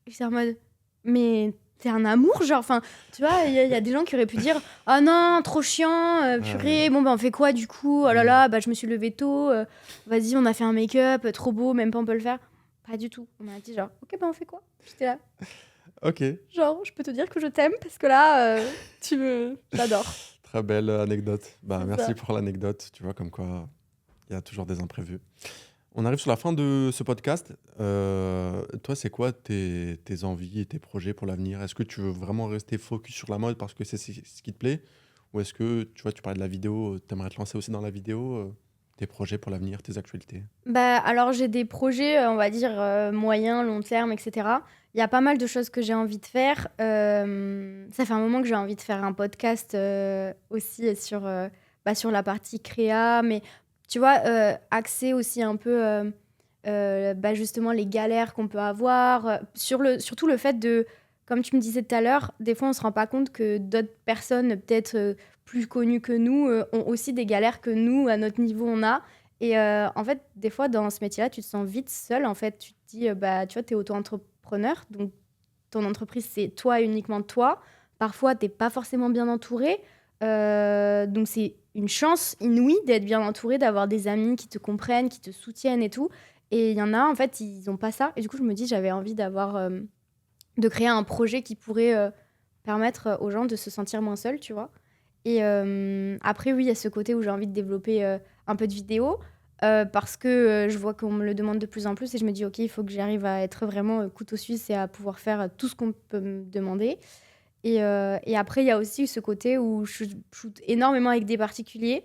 Et c'est en mode, mais t'es un amour, genre, enfin, tu vois, il y a des gens qui auraient pu dire, ah non, trop chiant, purée, bon, bah on fait quoi du coup? Oh là là, bah je me suis levée tôt, vas-y, on a fait un make-up, trop beau, même pas on peut le faire. Pas du tout. On m'a dit, genre, ok, bah on fait quoi? J'étais là, Ok. genre, je peux te dire que je t'aime parce que là, J'adore. Très belle anecdote. Bah, C'est merci ça. pour l'anecdote. Tu vois, comme quoi, il y a toujours des imprévus. On arrive sur la fin de ce podcast. Toi, c'est quoi tes envies et tes projets pour l'avenir? Est-ce que tu veux vraiment rester focus sur la mode parce que c'est ce qui te plaît? Ou est-ce que, tu vois, tu parlais de la vidéo, tu aimerais te lancer aussi dans la vidéo? Tes projets pour l'avenir, tes actualités? Bah, alors j'ai des projets, on va dire, moyen, long terme, et cetera. Il y a pas mal de choses que j'ai envie de faire. Ça fait un moment que j'ai envie de faire un podcast, aussi sur, sur la partie créa, mais tu vois, axé aussi un peu, justement les galères qu'on peut avoir, surtout le fait de comme tu me disais tout à l'heure, des fois on se rend pas compte que d'autres personnes peut-être, plus connues que nous, ont aussi des galères que nous, à notre niveau, on a. Et en fait, des fois, dans ce métier-là, tu te sens vite seule. En fait, tu te dis, tu vois, tu es auto-entrepreneur. Donc, ton entreprise, c'est toi et uniquement toi. Parfois, tu n'es pas forcément bien entouré. Donc, c'est une chance inouïe d'être bien entouré, d'avoir des amis qui te comprennent, qui te soutiennent et tout. Et il y en a, en fait, ils n'ont pas ça. Et du coup, je me dis, j'avais envie de créer un projet qui pourrait permettre aux gens de se sentir moins seuls, tu vois. Et après, oui, il y a ce côté où j'ai envie de développer un peu de vidéo parce que je vois qu'on me le demande de plus en plus et je me dis, OK, il faut que j'arrive à être vraiment couteau suisse et à pouvoir faire tout ce qu'on peut me demander. Et après, il y a aussi ce côté où je shoot énormément avec des particuliers,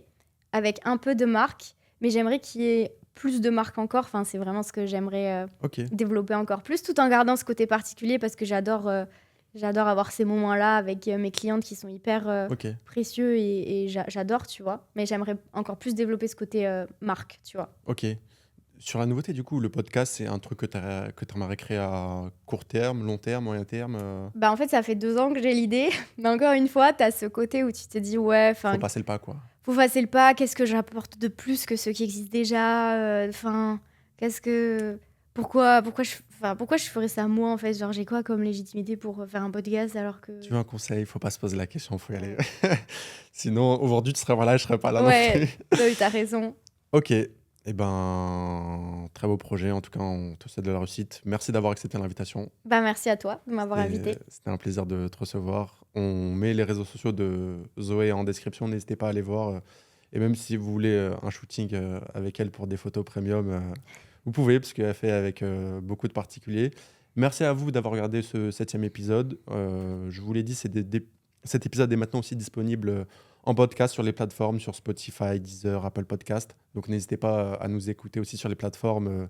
avec un peu de marques, mais j'aimerais qu'il y ait plus de marques encore. Enfin, c'est vraiment ce que j'aimerais Ok. développer encore plus, tout en gardant ce côté particulier parce que j'adore avoir ces moments-là avec mes clientes qui sont hyper Ok. précieux et j'adore, tu vois. Mais j'aimerais encore plus développer ce côté marque, tu vois. Ok. Sur la nouveauté, du coup, le podcast, c'est un truc que tu aimerais créer à court terme, long terme, moyen terme? Bah, en fait, ça fait 2 ans que j'ai l'idée, mais encore une fois, tu as ce côté où tu te dis, ouais, Faut enfin, passer le pas, quoi. faut passer le pas, qu'est-ce que j'apporte de plus que ce qui existe déjà? Enfin, qu'est-ce que pourquoi je ferais ça moi, en fait? Genre, j'ai quoi comme légitimité pour faire un podcast alors que Tu veux un conseil? Faut pas se poser la question, faut y aller. ouais. Sinon, aujourd'hui, tu serais pas là, je serais pas là non Ouais, plus. oui, tu raison. Ok. Eh ben, très beau projet. En tout cas, on te souhaite de la réussite. Merci d'avoir accepté l'invitation. Bah, merci à toi de m'avoir invitée. C'était un plaisir de te recevoir. On met les réseaux sociaux de Zoé en description. N'hésitez pas à aller voir. Et même si vous voulez un shooting avec elle pour des photos premium, vous pouvez, parce qu'elle fait avec beaucoup de particuliers. Merci à vous d'avoir regardé ce 7e épisode. Je vous l'ai dit, cet épisode est maintenant aussi disponible en podcast sur les plateformes, sur Spotify, Deezer, Apple Podcast. Donc n'hésitez pas à nous écouter aussi sur les plateformes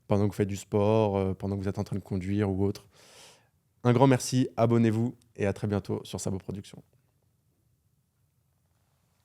pendant que vous faites du sport, pendant que vous êtes en train de conduire ou autre. Un grand merci, abonnez-vous et à très bientôt sur Sabo Productions.